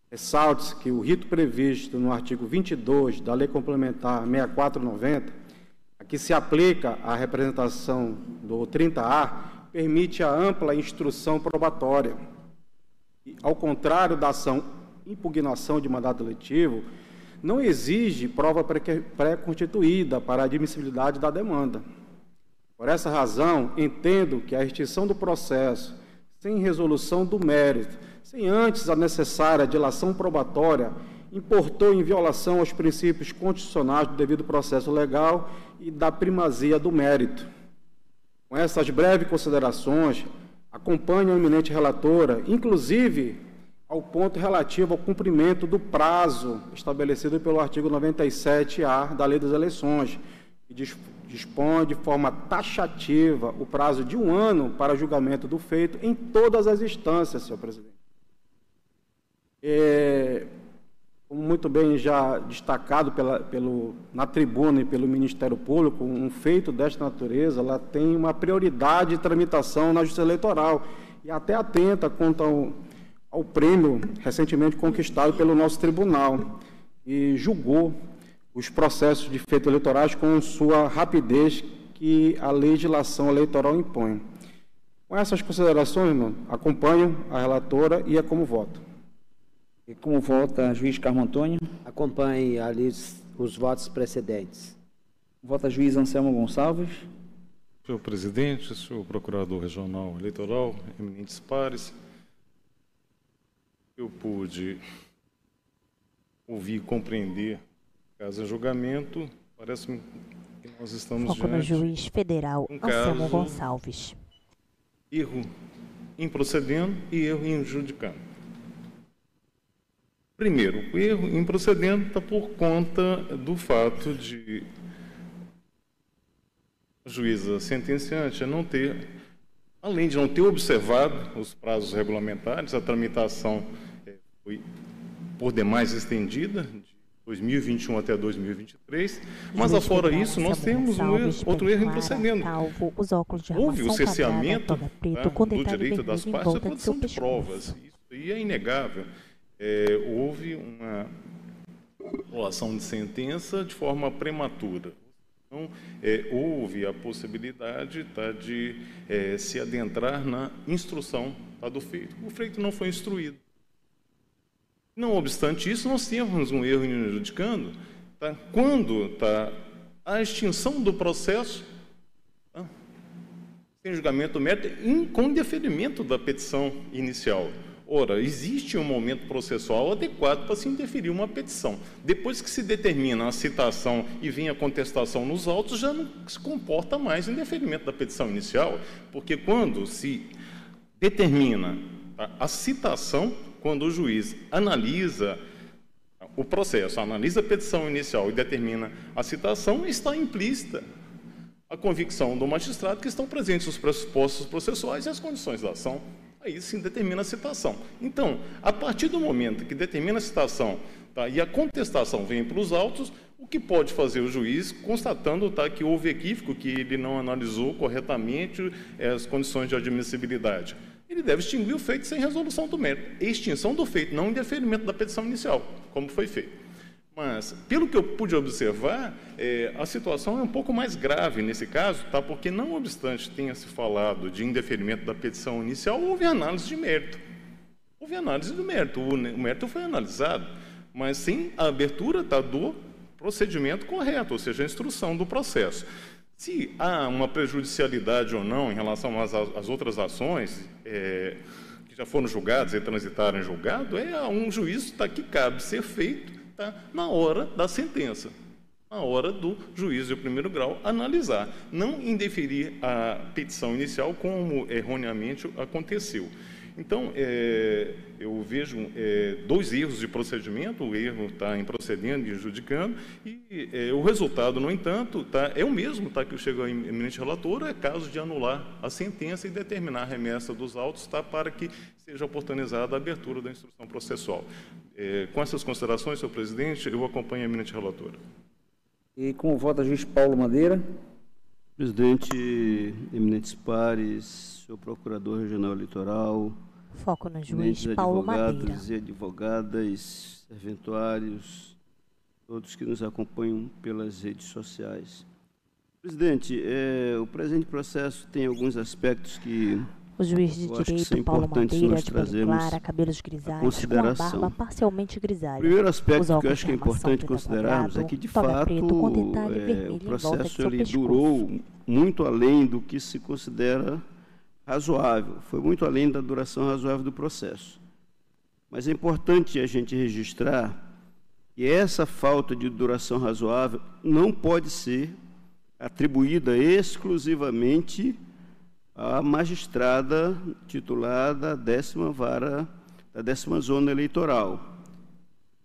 Ressalte-se que o rito previsto no artigo 22 da Lei Complementar 6490, a que se aplica à representação do 30A, permite a ampla instrução probatória. E, ao contrário da ação impugnação de mandato eletivo, não exige prova pré-constituída para a admissibilidade da demanda. Por essa razão, entendo que a extinção do processo, sem resolução do mérito, sem antes a necessária dilação probatória, importou em violação aos princípios constitucionais do devido processo legal e da primazia do mérito. Com essas breves considerações, acompanho a eminente relatora, inclusive ao ponto relativo ao cumprimento do prazo estabelecido pelo artigo 97-A da Lei das Eleições, que dispõe de forma taxativa o prazo de 1 ano para julgamento do feito em todas as instâncias, senhor presidente. Como muito bem já destacado na tribuna e pelo Ministério Público, um feito desta natureza ela tem uma prioridade de tramitação na Justiça Eleitoral e até atenta quanto ao prêmio recentemente conquistado pelo nosso tribunal e julgou os processos de feito eleitorais com sua rapidez que a legislação eleitoral impõe. Com essas considerações, irmão, acompanho a relatora e é como voto. E como vota juiz Carmo Antônio? Acompanhe ali os votos precedentes. Vota juiz Anselmo Gonçalves. Senhor presidente, senhor procurador regional eleitoral, eminentes pares, eu pude ouvir e compreender caso em julgamento, parece-me que nós estamos Foco no juiz federal Anselmo Gonçalves. Erro em procedendo e erro em judicando. Primeiro, o erro em procedendo está por conta do fato de a juíza sentenciante não ter, além de não ter observado os prazos regulamentares, a tramitação foi por demais estendida, de 2021 até 2023, mas afora isso nós temos outro erro em procedendo. Houve o cerceamento do direito das partes à produção de provas, isso aí é inegável. Houve uma anulação de sentença de forma prematura. Então, houve a possibilidade de se adentrar na instrução do feito. O feito não foi instruído. Não obstante isso, nós temos um erro em judicando quando a extinção do processo sem julgamento do mérito com indeferimento da petição inicial. Ora, existe um momento processual adequado para se indeferir uma petição. Depois que se determina a citação e vem a contestação nos autos, já não se comporta mais indeferimento da petição inicial, porque quando se determina a citação, quando o juiz analisa o processo, analisa a petição inicial e determina a citação, está implícita a convicção do magistrado que estão presentes os pressupostos processuais e as condições da ação. Aí sim determina a citação. Então, a partir do momento que determina a citação, tá, e a contestação vem para os autos, o que pode fazer o juiz, constatando, tá, que houve equívoco, que ele não analisou corretamente as condições de admissibilidade? Ele deve extinguir o feito sem resolução do mérito. Extinção do feito, não indeferimento da petição inicial, como foi feito. Mas, pelo que eu pude observar, a situação é um pouco mais grave nesse caso, tá? Porque, não obstante tenha se falado de indeferimento da petição inicial, houve análise de mérito. Houve análise do mérito, o mérito foi analisado, mas sem a abertura, tá, do procedimento correto, ou seja, a instrução do processo. Se há uma prejudicialidade ou não em relação às outras ações que já foram julgadas e transitaram em julgado, é um juízo, tá, que cabe ser feito, tá, na hora da sentença, na hora do juízo de primeiro grau analisar, não indeferir a petição inicial como erroneamente aconteceu. Então, eu vejo dois erros de procedimento, o erro está em procedendo e adjudicando, e o resultado, no entanto, tá, é o mesmo, tá, que chega ao eminente relator, é caso de anular a sentença e determinar a remessa dos autos, tá, para que seja oportunizada a abertura da instrução processual. Com essas considerações, senhor presidente, eu acompanho a eminente relatora. E com o voto, juiz Paulo Madeira. Presidente, eminentes pares, senhor procurador regional eleitoral, foco no juiz Paulo Madeira, advogados e advogadas, serventuários, todos que nos acompanham pelas redes sociais. Presidente, o presente processo tem alguns aspectos que o juiz de direito Paulo Madeira, de pele clara, cabelos grisalhos, com a barba parcialmente grisalha. O primeiro aspecto que eu acho que é importante considerarmos é que, de fato, o processo ele durou muito além do que se considera razoável. Foi muito além da duração razoável do processo. Mas é importante a gente registrar que essa falta de duração razoável não pode ser atribuída exclusivamente à magistrada titular da 10ª vara, da 10ª zona eleitoral,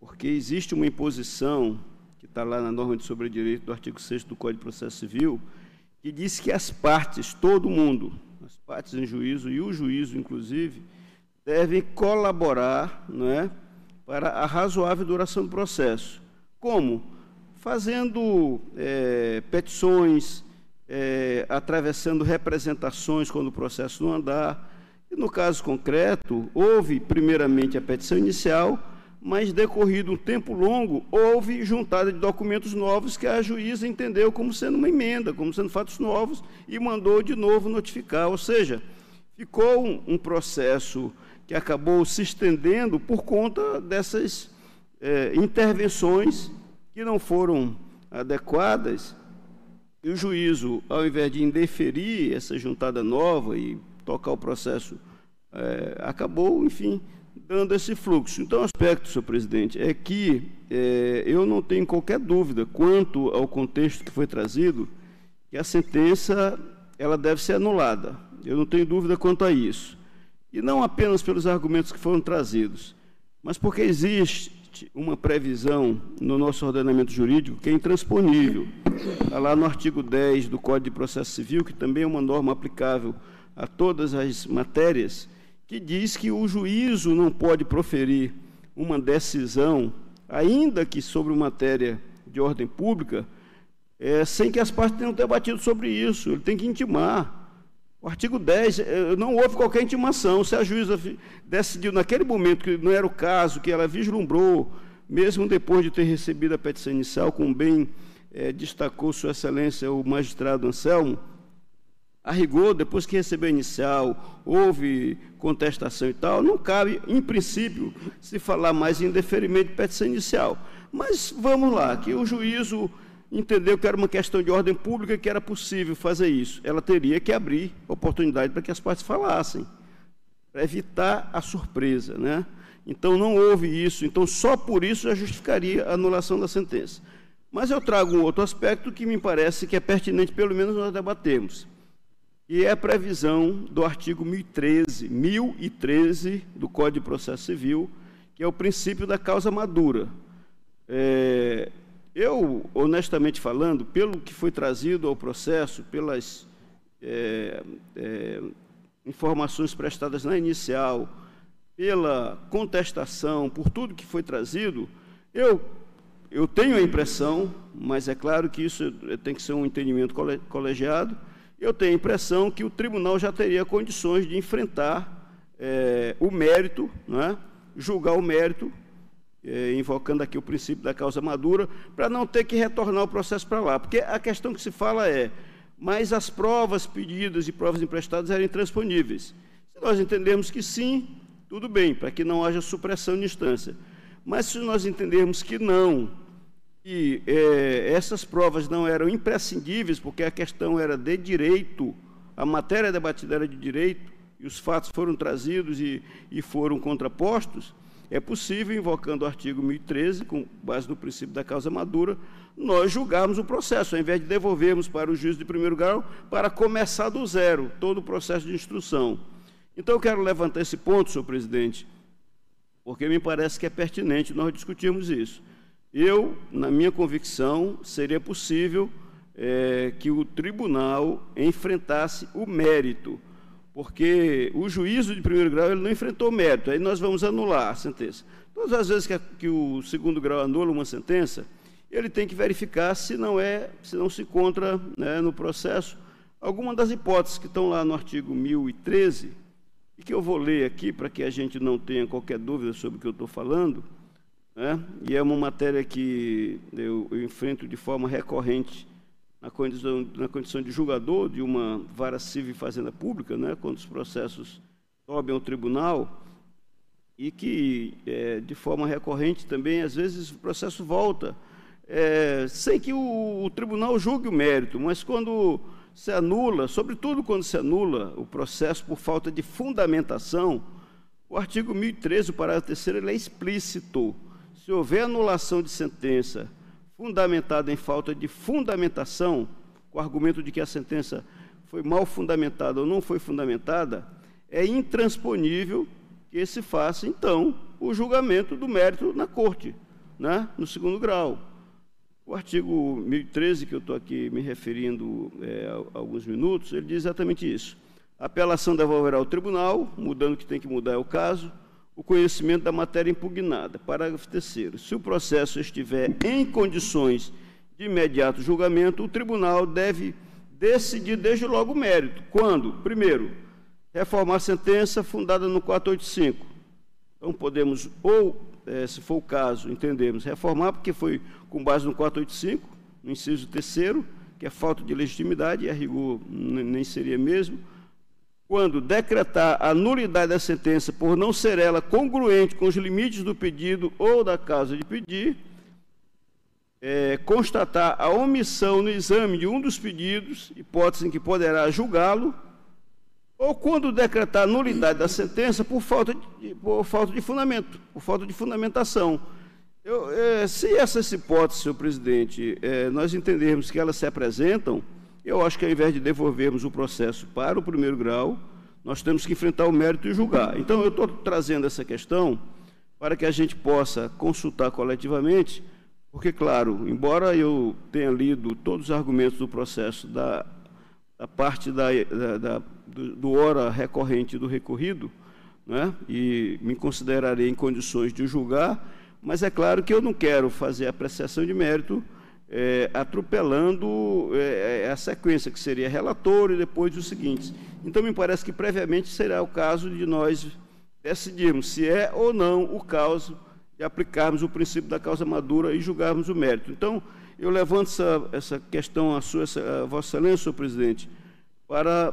porque existe uma imposição, que está lá na norma de sobredireito do artigo 6º do Código de Processo Civil, que diz que as partes, todo mundo, as partes em juízo e o juízo, inclusive, devem colaborar, não é, para a razoável duração do processo. Como? Fazendo petições, atravessando representações quando o processo não andar. E, no caso concreto, houve, primeiramente, a petição inicial, mas, decorrido um tempo longo, houve juntada de documentos novos que a juíza entendeu como sendo uma emenda, como sendo fatos novos, e mandou de novo notificar. Ou seja, ficou um processo que acabou se estendendo por conta dessas intervenções que não foram adequadas. E o juízo, ao invés de indeferir essa juntada nova e tocar o processo, acabou, enfim, dando esse fluxo. Então, o aspecto, senhor presidente, é que eu não tenho qualquer dúvida quanto ao contexto que foi trazido, que a sentença ela deve ser anulada. Eu não tenho dúvida quanto a isso. E não apenas pelos argumentos que foram trazidos, mas porque existe uma previsão no nosso ordenamento jurídico que é intransponível. Está lá no artigo 10 do Código de Processo Civil, que também é uma norma aplicável a todas as matérias, que diz que o juízo não pode proferir uma decisão, ainda que sobre uma matéria de ordem pública, sem que as partes tenham debatido sobre isso. Ele tem que intimar. O artigo 10, não houve qualquer intimação. Se a juíza decidiu naquele momento que não era o caso, que ela vislumbrou, mesmo depois de ter recebido a petição inicial, como bem destacou Sua Excelência o magistrado Anselmo, a rigor, depois que recebeu a inicial, houve contestação e tal, não cabe, em princípio, se falar mais em deferimento de petição inicial. Mas vamos lá, que o juízo entendeu que era uma questão de ordem pública, que era possível fazer isso. Ela teria que abrir oportunidade para que as partes falassem. para evitar a surpresa, né? Então, não houve isso. Então, só por isso já justificaria a anulação da sentença. Mas eu trago um outro aspecto que me parece que é pertinente, pelo menos nós debatemos, e é a previsão do artigo 1013 do Código de Processo Civil, que é o princípio da causa madura. Eu, honestamente falando, pelo que foi trazido ao processo, pelas informações prestadas na inicial, pela contestação, por tudo que foi trazido, eu tenho a impressão, mas é claro que isso tem que ser um entendimento colegiado, eu tenho a impressão que o tribunal já teria condições de enfrentar o mérito, né, julgar o mérito, invocando aqui o princípio da causa madura, para não ter que retornar o processo para lá. Porque a questão que se fala mas as provas pedidas e provas emprestadas eram intransponíveis. Se nós entendermos que sim, tudo bem, para que não haja supressão de instância. Mas se nós entendermos que não, e essas provas não eram imprescindíveis, porque a questão era de direito, a matéria debatida era de direito, e os fatos foram trazidos e foram contrapostos, é possível, invocando o artigo 1013, com base no princípio da causa madura, nós julgarmos o processo, ao invés de devolvermos para o juiz de primeiro grau, para começar do zero todo o processo de instrução. Então, eu quero levantar esse ponto, senhor presidente, porque me parece que é pertinente nós discutirmos isso. Na minha convicção, seria possível que o tribunal enfrentasse o mérito, porque o juízo de primeiro grau ele não enfrentou o mérito, aí nós vamos anular a sentença. Todas as vezes que o segundo grau anula uma sentença, ele tem que verificar se não se encontra, né, no processo alguma das hipóteses que estão lá no artigo 1013, e que eu vou ler aqui para que a gente não tenha qualquer dúvida sobre o que eu estou falando, né? E é uma matéria que eu enfrento de forma recorrente na condição de julgador de uma vara civil e fazenda pública, né, quando os processos sobem ao tribunal, e que, de forma recorrente também, às vezes o processo volta, sem que o tribunal julgue o mérito, mas quando se anula, sobretudo quando se anula o processo por falta de fundamentação, o artigo 1013, o parágrafo 3º, ele é explícito. Se houver anulação de sentença fundamentada em falta de fundamentação, com o argumento de que a sentença foi mal fundamentada ou não foi fundamentada, é intransponível que se faça, então, o julgamento do mérito na corte, né, no segundo grau. O artigo 1013, que eu estou aqui me referindo há alguns minutos, ele diz exatamente isso. A apelação devolverá ao tribunal, mudando o que tem que mudar é o caso, o conhecimento da matéria impugnada. Parágrafo 3º. Se o processo estiver em condições de imediato julgamento, o tribunal deve decidir desde logo o mérito. Quando? Primeiro, reformar a sentença fundada no 485. Então, podemos, se for o caso, entendemos, reformar, porque foi com base no 485, no inciso 3º, que é falta de legitimidade, e a rigor nem seria mesmo. Quando decretar a nulidade da sentença por não ser ela congruente com os limites do pedido ou da causa de pedir, constatar a omissão no exame de um dos pedidos, hipótese em que poderá julgá-lo, ou quando decretar a nulidade da sentença por falta de fundamento, por falta de fundamentação. Se essas hipóteses, senhor presidente, nós entendermos que elas se apresentam, eu acho que ao invés de devolvermos o processo para o primeiro grau, nós temos que enfrentar o mérito e julgar. Então, eu estou trazendo essa questão para que a gente possa consultar coletivamente, porque, claro, embora eu tenha lido todos os argumentos do processo da parte do ora recorrente do recorrido, né, e me considerarei em condições de julgar, mas é claro que eu não quero fazer a apreciação de mérito atropelando a sequência, que seria relatório e depois os seguintes. Então, me parece que previamente será o caso de nós decidirmos se é ou não o caso de aplicarmos o princípio da causa madura e julgarmos o mérito. Então, eu levanto essa questão a Vossa Excelência, senhor presidente, para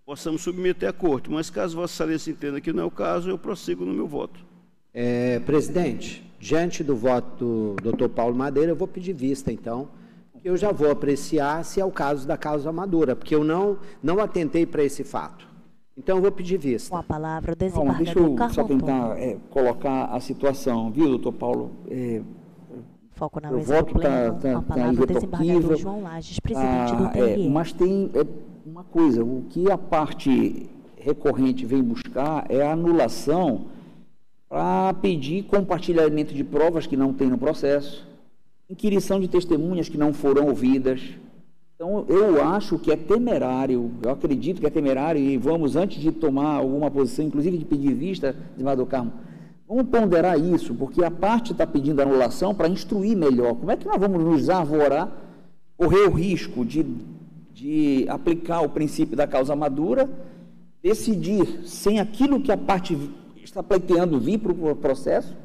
possamos submeter à corte, mas caso Vossa Excelência entenda que não é o caso, eu prossigo no meu voto. Presidente, diante do voto do doutor Paulo Madeira, eu vou pedir vista, então, que eu já vou apreciar se é o caso da causa madura, porque eu não atentei para esse fato. Então, eu vou pedir vista. Com a palavra, o desembargador Deixa eu só tentar colocar a situação, viu, doutor Paulo? Foco na mesa do pleno, com a palavra, o desembargador João Lages, presidente do TRE. Mas tem uma coisa, o que a parte recorrente vem buscar é a anulação para pedir compartilhamento de provas que não tem no processo, inquirição de testemunhas que não foram ouvidas. Então, eu acho que é temerário, eu acredito que é temerário, e vamos, antes de tomar alguma posição, inclusive de pedir vista, desembargador Carmo, vamos ponderar isso, porque a parte está pedindo anulação para instruir melhor. Como é que nós vamos nos arvorar, correr o risco de aplicar o princípio da causa madura, decidir sem aquilo que a parte está pleiteando vir para o processo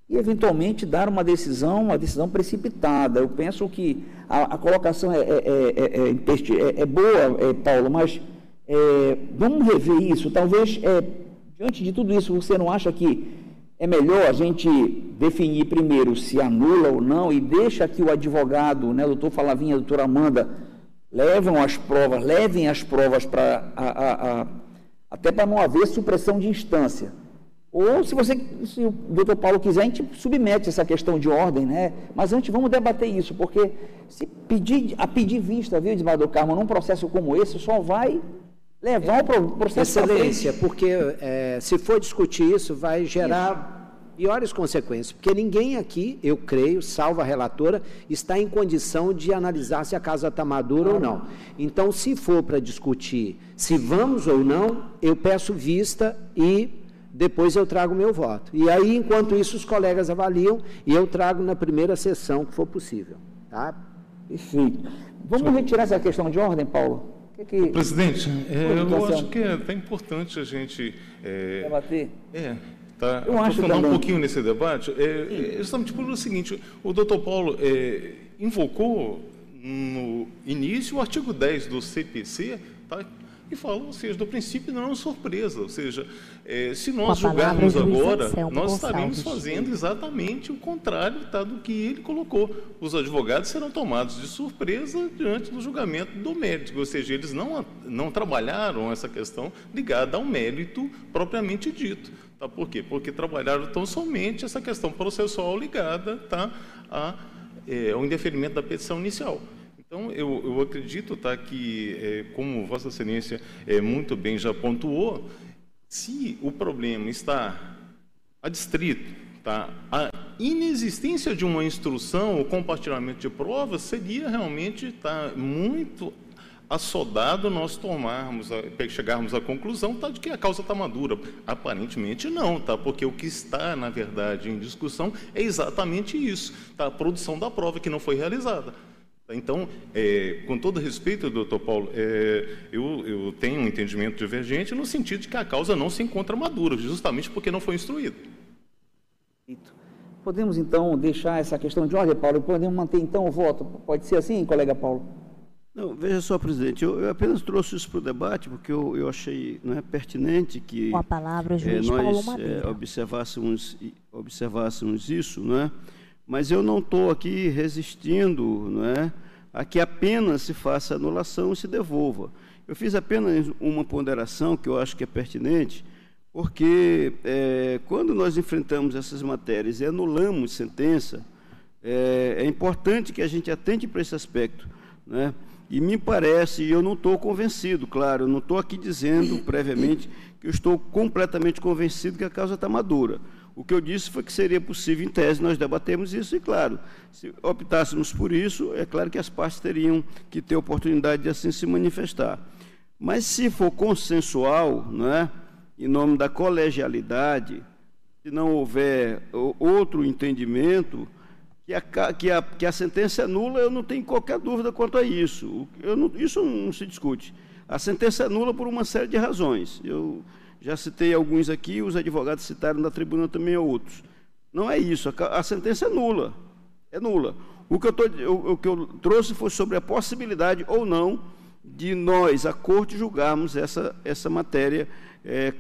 e, eventualmente, dar uma decisão precipitada. Eu penso que a colocação é boa, Paulo, mas vamos rever isso. Talvez, diante de tudo isso, você não acha que é melhor a gente definir primeiro se anula ou não e deixa que o advogado, né, o doutor Falavinha, a doutora Amanda, levem as provas para até para não haver supressão de instância. Ou, se o doutor Paulo quiser, a gente submete essa questão de ordem, né? Mas antes vamos debater isso, porque se pedir vista, viu, desembargador Carmo, num processo como esse, só vai levar o processo. Excelência, porque se for discutir isso, vai gerar piores consequências, porque ninguém aqui, eu creio, salvo a relatora, está em condição de analisar se a causa está madura ou não. Então, se for para discutir se vamos ou não, eu peço vista e depois eu trago meu voto. E aí, enquanto isso, os colegas avaliam e eu trago na primeira sessão que for possível. Tá? Perfeito. Vamos retirar essa questão de ordem, Paulo? Presidente, eu acho que é até importante a gente debater. Eu acho que um pouquinho nesse debate. Justamente por o seguinte, o doutor Paulo invocou no início o artigo 10 do CPC, tá? E falou, ou seja, do princípio não é surpresa, ou seja, se nós julgarmos agora, nós estaremos fazendo exatamente o contrário, tá, do que ele colocou. Os advogados serão tomados de surpresa diante do julgamento do mérito, ou seja, eles não trabalharam essa questão ligada ao mérito propriamente dito. Tá? Por quê? Porque trabalharam tão somente essa questão processual ligada, tá, ao indeferimento da petição inicial. Então, eu acredito, tá, que, como Vossa Excelência muito bem já pontuou, se o problema está adstrito, tá, a inexistência de uma instrução ou compartilhamento de provas seria realmente muito assodado nós chegarmos à conclusão, tá, de que a causa está madura. Aparentemente não, tá, porque o que está, na verdade, em discussão é exatamente isso, tá, a produção da prova que não foi realizada. Então, com todo respeito, doutor Paulo, eu tenho um entendimento divergente no sentido de que a causa não se encontra madura, justamente porque não foi instruída. Podemos, então, deixar essa questão de ordem, Paulo, e podemos manter, então, o voto? Pode ser assim, colega Paulo? Não, veja só, presidente, eu apenas trouxe isso para o debate, porque eu achei pertinente que com a palavra, o juiz Paulo Madeira, observássemos isso, não é? Mas eu não estou aqui resistindo, não é, a que apenas se faça anulação e se devolva. Eu fiz apenas uma ponderação que eu acho que é pertinente, porque quando nós enfrentamos essas matérias e anulamos sentença, é importante que a gente atente para esse aspecto, né? E me parece, e eu não estou convencido, claro, eu não estou aqui dizendo previamente que eu estou completamente convencido que a causa está madura. O que eu disse foi que seria possível, em tese, nós debatemos isso, e, claro, se optássemos por isso, é claro que as partes teriam que ter oportunidade de assim se manifestar. Mas, se for consensual, não é, em nome da colegialidade, se não houver outro entendimento, que a sentença é nula, eu não tenho qualquer dúvida quanto a isso. Isso não se discute. A sentença é nula por uma série de razões. Eu já citei alguns aqui, os advogados citaram na tribuna também outros. Não é isso, a sentença é nula. É nula. O que eu trouxe foi sobre a possibilidade ou não de nós, a Corte, julgarmos essa matéria,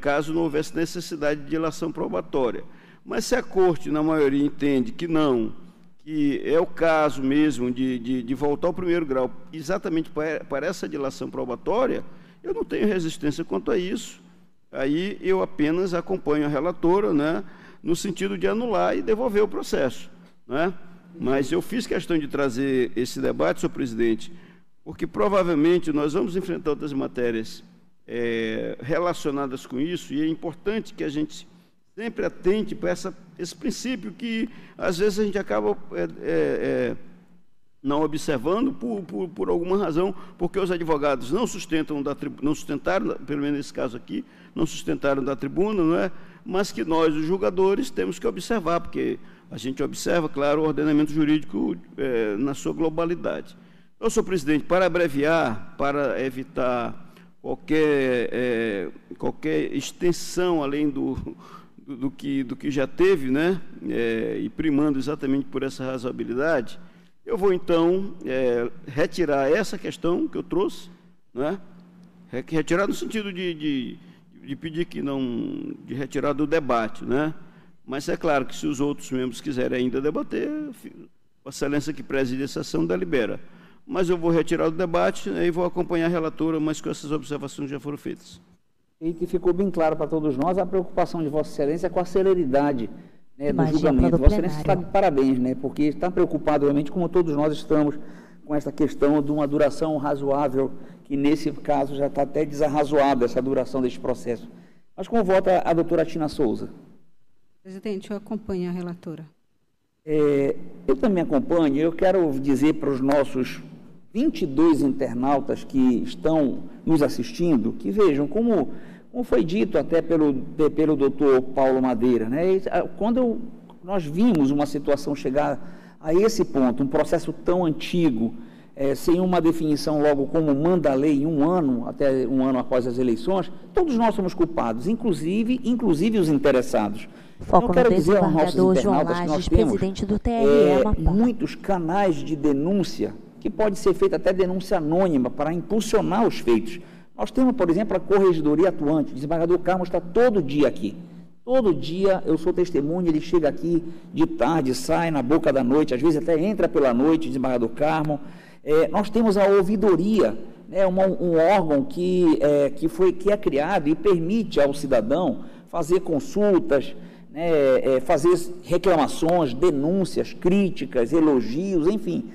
caso não houvesse necessidade de dilação probatória. Mas se a Corte, na maioria, entende que não, que é o caso mesmo de voltar ao primeiro grau, exatamente para essa dilação probatória, Eu não tenho resistência quanto a isso. Aí eu apenas acompanho a relatora, né, no sentido de anular e devolver o processo, né? Mas eu fiz questão de trazer esse debate, senhor presidente, porque provavelmente nós vamos enfrentar outras matérias relacionadas com isso, e é importante que a gente sempre atente para esse princípio que, às vezes, a gente acaba não observando por alguma razão, porque os advogados não sustentaram, pelo menos nesse caso aqui, não sustentaram da tribuna, não é? Mas que nós, os julgadores, temos que observar, porque a gente observa, claro, o ordenamento jurídico na sua globalidade. Então, senhor presidente, para abreviar, para evitar qualquer extensão além do que já teve, né, e primando exatamente por essa razoabilidade, eu vou, então, retirar essa questão que eu trouxe, né, retirar no sentido de pedir que não, de retirar do debate, né, mas é claro que se os outros membros quiserem ainda debater, a excelência que preside a sessão delibera. Mas eu vou retirar do debate, né, e vou acompanhar a relatora, mas com essas observações já foram feitas. E que ficou bem claro para todos nós a preocupação de Vossa Excelência com a celeridade, né, do julgamento. Vossa Excelência está de parabéns, né, porque está preocupado realmente, como todos nós estamos, com essa questão de uma duração razoável, que nesse caso já está até desarrazoada essa duração deste processo. Mas como vota a doutora Tina Souza? Presidente, eu acompanho a relatora. Eu também acompanho. Eu quero dizer para os nossos 22 internautas que estão nos assistindo, que vejam como foi dito até pelo doutor Paulo Madeira, né? Quando nós vimos uma situação chegar a esse ponto, um processo tão antigo, sem uma definição logo como manda a lei, até um ano após as eleições, todos nós somos culpados, inclusive os interessados. Foco eu quero no dizer aos nossos João internautas que nós Lages, temos presidente do TRE, muitos canais de denúncia, que pode ser feita até denúncia anônima para impulsionar os feitos. Nós temos, por exemplo, a Corregedoria Atuante. O desembargador Carmo está todo dia aqui. Todo dia eu sou testemunha, ele chega aqui de tarde, sai na boca da noite, às vezes até entra pela noite, o desembargador Carmo. Nós temos a ouvidoria, né, um órgão que é criado e permite ao cidadão fazer consultas, né, fazer reclamações, denúncias, críticas, elogios, enfim.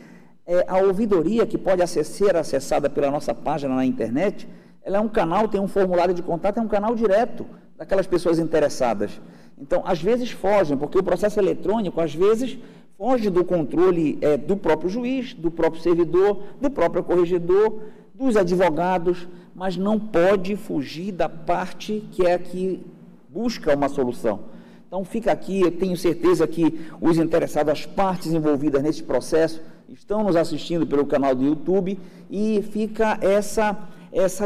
A ouvidoria, que pode ser acessada pela nossa página na internet, ela é um canal, tem um formulário de contato, é um canal direto daquelas pessoas interessadas. Então, às vezes fogem, porque o processo eletrônico, às vezes, foge do controle do próprio juiz, do próprio servidor, do próprio corregedor, dos advogados, mas não pode fugir da parte que busca uma solução. Então, fica aqui, eu tenho certeza que os interessados, as partes envolvidas nesse processo, estão nos assistindo pelo canal do YouTube, e fica essa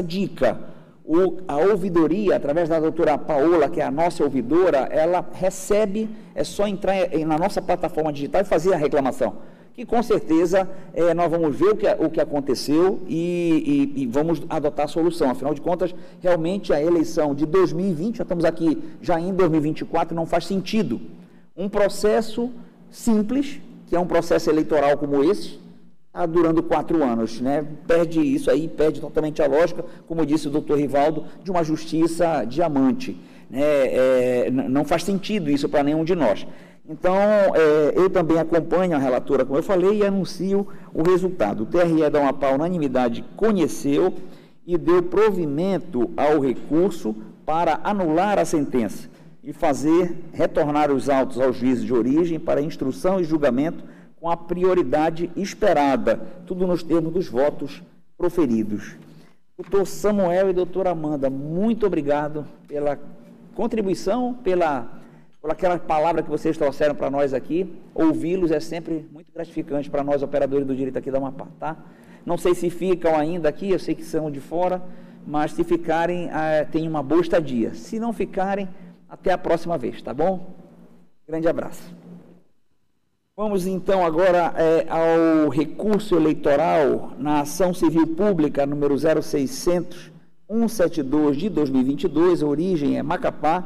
dica. A ouvidoria, através da doutora Paola, que é a nossa ouvidora, ela recebe, é só entrar na nossa plataforma digital e fazer a reclamação, que com certeza nós vamos ver o que aconteceu e vamos adotar a solução. Afinal de contas, realmente a eleição de 2020, já estamos aqui já em 2024, não faz sentido um processo simples, que é um processo eleitoral como esse, está durando 4 anos, né? Perde isso aí, perde totalmente a lógica, como disse o doutor Rivaldo, de uma justiça diamante, né? Não faz sentido isso para nenhum de nós. Então, eu também acompanho a relatora, como eu falei, e anuncio o resultado. O TRE da Amapá, unanimidade, conheceu e deu provimento ao recurso para anular a sentença e retornar os autos aos juízes de origem para instrução e julgamento com a prioridade esperada, tudo nos termos dos votos proferidos. Doutor Samuel e doutora Amanda, muito obrigado pela contribuição, por aquela palavra que vocês trouxeram para nós aqui. Ouvi-los é sempre muito gratificante para nós, operadores do direito aqui da Amapá, tá? Não sei se ficam ainda aqui, eu sei que são de fora, mas se ficarem, tenham uma boa estadia. Se não ficarem, até a próxima vez, tá bom? Grande abraço. Vamos então agora ao recurso eleitoral na ação civil pública número 0600-172 de 2022, a origem é Macapá,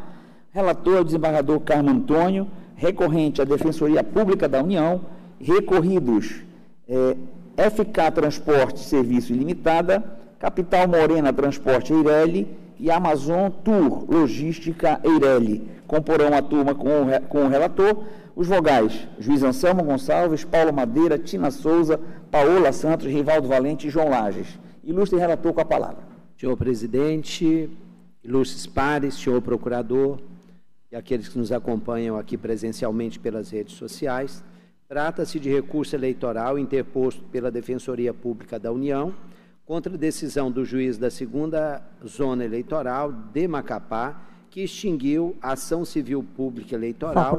relator o desembargador Carmo Antônio, recorrente à Defensoria Pública da União, recorridos FK Transporte Serviço Ilimitada, Capital Morena Transporte Eireli e Amazon Tour Logística Eireli. Comporão a turma com o relator os vogais Juiz Anselmo Gonçalves, Paulo Madeira, Tina Souza, Paola Santos, Rivaldo Valente e João Lages. Ilustre relator, com a palavra. Senhor presidente, ilustres pares, senhor procurador e aqueles que nos acompanham aqui presencialmente pelas redes sociais, trata-se de recurso eleitoral interposto pela Defensoria Pública da União contra a decisão do juiz da 2ª Zona Eleitoral de Macapá, que extinguiu a ação civil pública eleitoral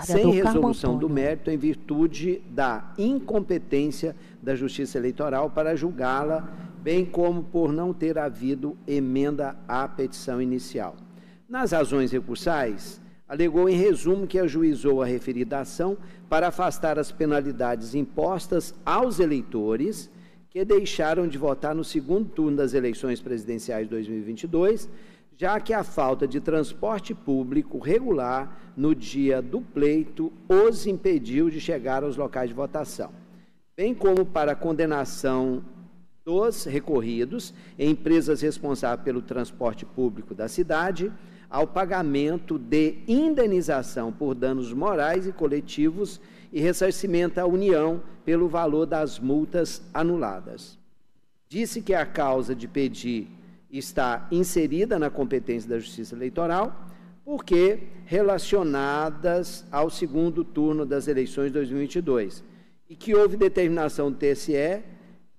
sem resolução do mérito em virtude da incompetência da Justiça Eleitoral para julgá-la, bem como por não ter havido emenda à petição inicial. Nas razões recursais, alegou em resumo que ajuizou a referida ação para afastar as penalidades impostas aos eleitores que deixaram de votar no 2º turno das eleições presidenciais de 2022, já que a falta de transporte público regular no dia do pleito os impediu de chegar aos locais de votação, bem como para a condenação dos recorridos, empresas responsáveis pelo transporte público da cidade, ao pagamento de indenização por danos morais e coletivos e ressarcimento à União pelo valor das multas anuladas. Disse que a causa de pedir está inserida na competência da Justiça Eleitoral, porque relacionadas ao 2º turno das eleições de 2022, e que houve determinação do TSE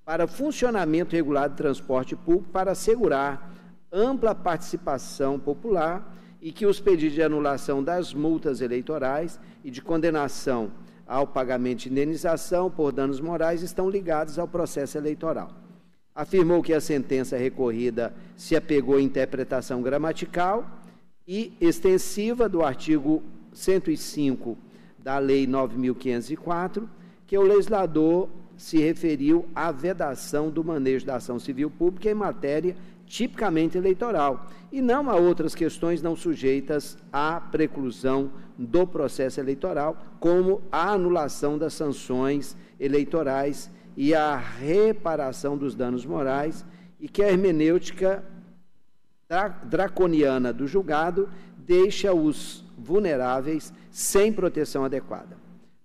para funcionamento regular do transporte público para assegurar ampla participação popular e que os pedidos de anulação das multas eleitorais e de condenação ao pagamento de indenização por danos morais estão ligados ao processo eleitoral. Afirmou que a sentença recorrida se apegou à interpretação gramatical e extensiva do artigo 105 da Lei 9.504, que o legislador se referiu à vedação do manejo da ação civil pública em matéria tipicamente eleitoral, e não a outras questões não sujeitas à preclusão do processo eleitoral, como a anulação das sanções eleitorais e a reparação dos danos morais, e que a hermenêutica draconiana do julgado deixa os vulneráveis sem proteção adequada.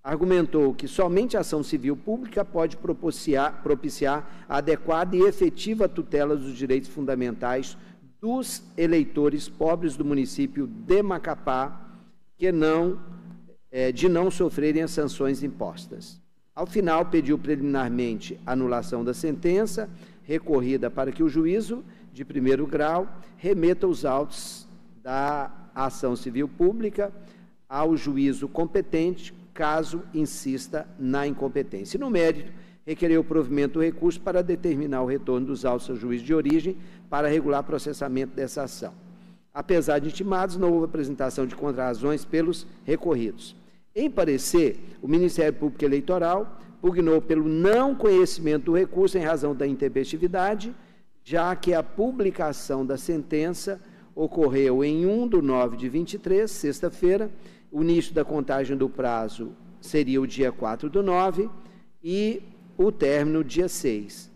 Argumentou que somente a ação civil pública pode propiciar a adequada e efetiva tutela dos direitos fundamentais dos eleitores pobres do município de Macapá, de não sofrerem as sanções impostas. Ao final, pediu preliminarmente a anulação da sentença recorrida para que o juízo de 1º grau remeta os autos da ação civil pública ao juízo competente, caso insista na incompetência. E, no mérito, requereu o provimento do recurso para determinar o retorno dos autos ao juiz de origem para regular processamento dessa ação. Apesar de intimados, não houve apresentação de contrarrazões pelos recorridos. Em parecer, o Ministério Público Eleitoral pugnou pelo não conhecimento do recurso em razão da intempestividade, já que a publicação da sentença ocorreu em 1/9/23, sexta-feira. O início da contagem do prazo seria o dia 4/9 e o término dia 6.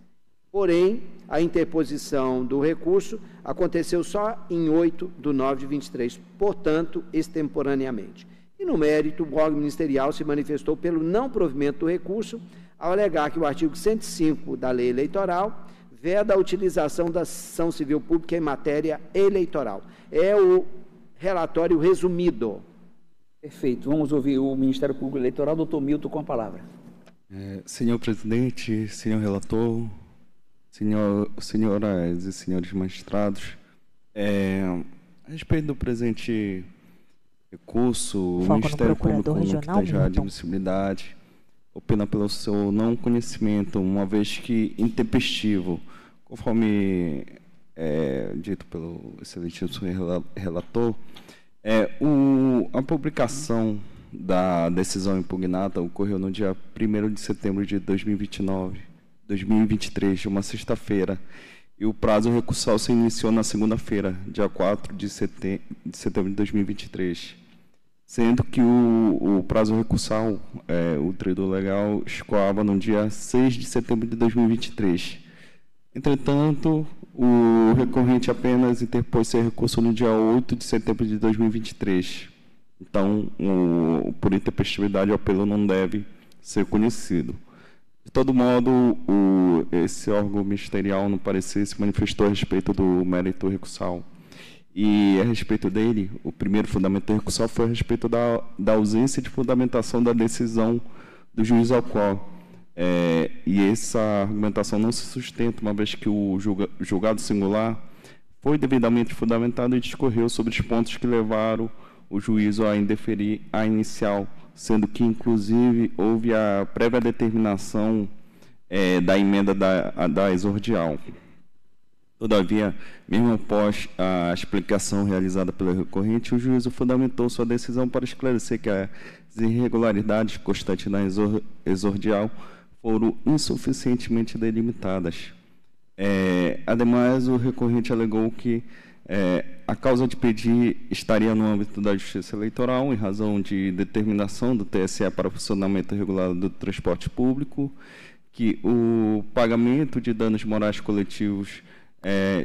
Porém, a interposição do recurso aconteceu só em 8/9/23, portanto, extemporaneamente. E, no mérito, o órgão ministerial se manifestou pelo não provimento do recurso, ao alegar que o artigo 105 da Lei Eleitoral veda a utilização da ação civil pública em matéria eleitoral. É o relatório resumido. Perfeito. Vamos ouvir o Ministério Público Eleitoral, doutor Milton, com a palavra. Senhor presidente, senhor relator, senhoras e senhores magistrados, a respeito do presente recurso, o Ministério Público no que tange à admissibilidade opina pelo seu não conhecimento, uma vez que intempestivo, conforme dito pelo excelentíssimo relator, a publicação da decisão impugnada ocorreu no dia 1º de setembro de 2023, uma sexta-feira, e o prazo recursal se iniciou na segunda-feira, dia 4 de setembro de 2023, sendo que o prazo recursal, o tríduo legal, escoava no dia 6 de setembro de 2023. Entretanto, o recorrente apenas interpôs seu recurso no dia 8 de setembro de 2023. Então, por intempestividade, o apelo não deve ser conhecido. De todo modo, esse órgão ministerial, no parecer, se manifestou a respeito do mérito recursal. E, a respeito dele, o primeiro fundamento recursal foi a respeito da ausência de fundamentação da decisão do juiz ao qual. E essa argumentação não se sustenta, uma vez que o julgado singular foi devidamente fundamentado e discorreu sobre os pontos que levaram o juízo a indeferir a inicial, sendo que, inclusive, houve a prévia determinação da emenda da exordial. Todavia, mesmo após a explicação realizada pelo recorrente, o juízo fundamentou sua decisão para esclarecer que as irregularidades constantes na exordial foram insuficientemente delimitadas. Ademais, o recorrente alegou que a causa de pedir estaria no âmbito da Justiça Eleitoral, em razão de determinação do TSE para o funcionamento regulado do transporte público, que o pagamento de danos morais coletivos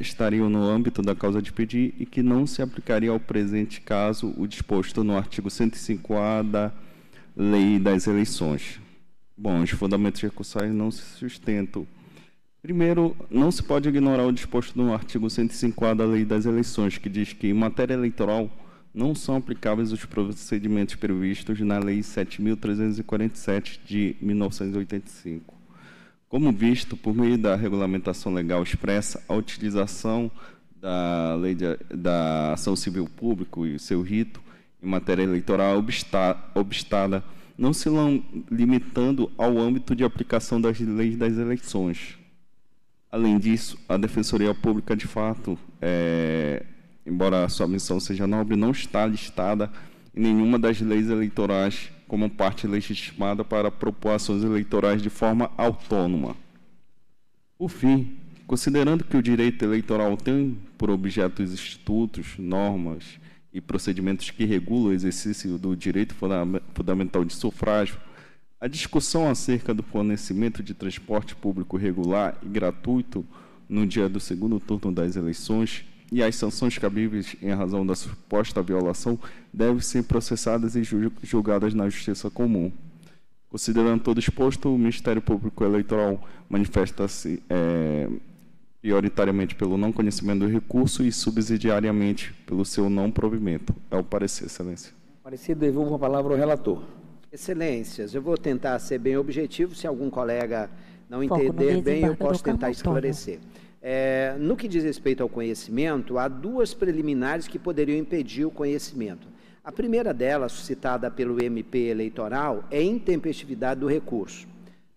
estariam no âmbito da causa de pedir e que não se aplicaria ao presente caso o disposto no artigo 105A da Lei das Eleições. Bom, os fundamentos recursais não se sustentam. Primeiro, não se pode ignorar o disposto no artigo 105A da Lei das Eleições, que diz que, em matéria eleitoral, não são aplicáveis os procedimentos previstos na Lei 7.347 de 1985. Como visto, por meio da regulamentação legal expressa, a utilização da Lei da Ação Civil Pública e seu rito em matéria eleitoral obstada, não se limitando ao âmbito de aplicação das leis das eleições. Além disso, a Defensoria Pública, de fato, embora a sua missão seja nobre, não está listada em nenhuma das leis eleitorais como parte legitimada para propor ações eleitorais de forma autônoma. Por fim, considerando que o direito eleitoral tem por objeto os institutos, normas e procedimentos que regulam o exercício do direito fundamental de sufrágio, a discussão acerca do fornecimento de transporte público regular e gratuito no dia do segundo turno das eleições e as sanções cabíveis em razão da suposta violação devem ser processadas e julgadas na Justiça Comum. Considerando todo exposto, o Ministério Público Eleitoral manifesta-se prioritariamente pelo não conhecimento do recurso e subsidiariamente pelo seu não provimento. É o parecer, Excelência. Parecer, devolvo a palavra ao relator. Excelências, eu vou tentar ser bem objetivo. Se algum colega não entender bem, eu posso tentar esclarecer. No que diz respeito ao conhecimento, há duas preliminares que poderiam impedir o conhecimento. A primeira delas, suscitada pelo MP eleitoral, é a intempestividade do recurso,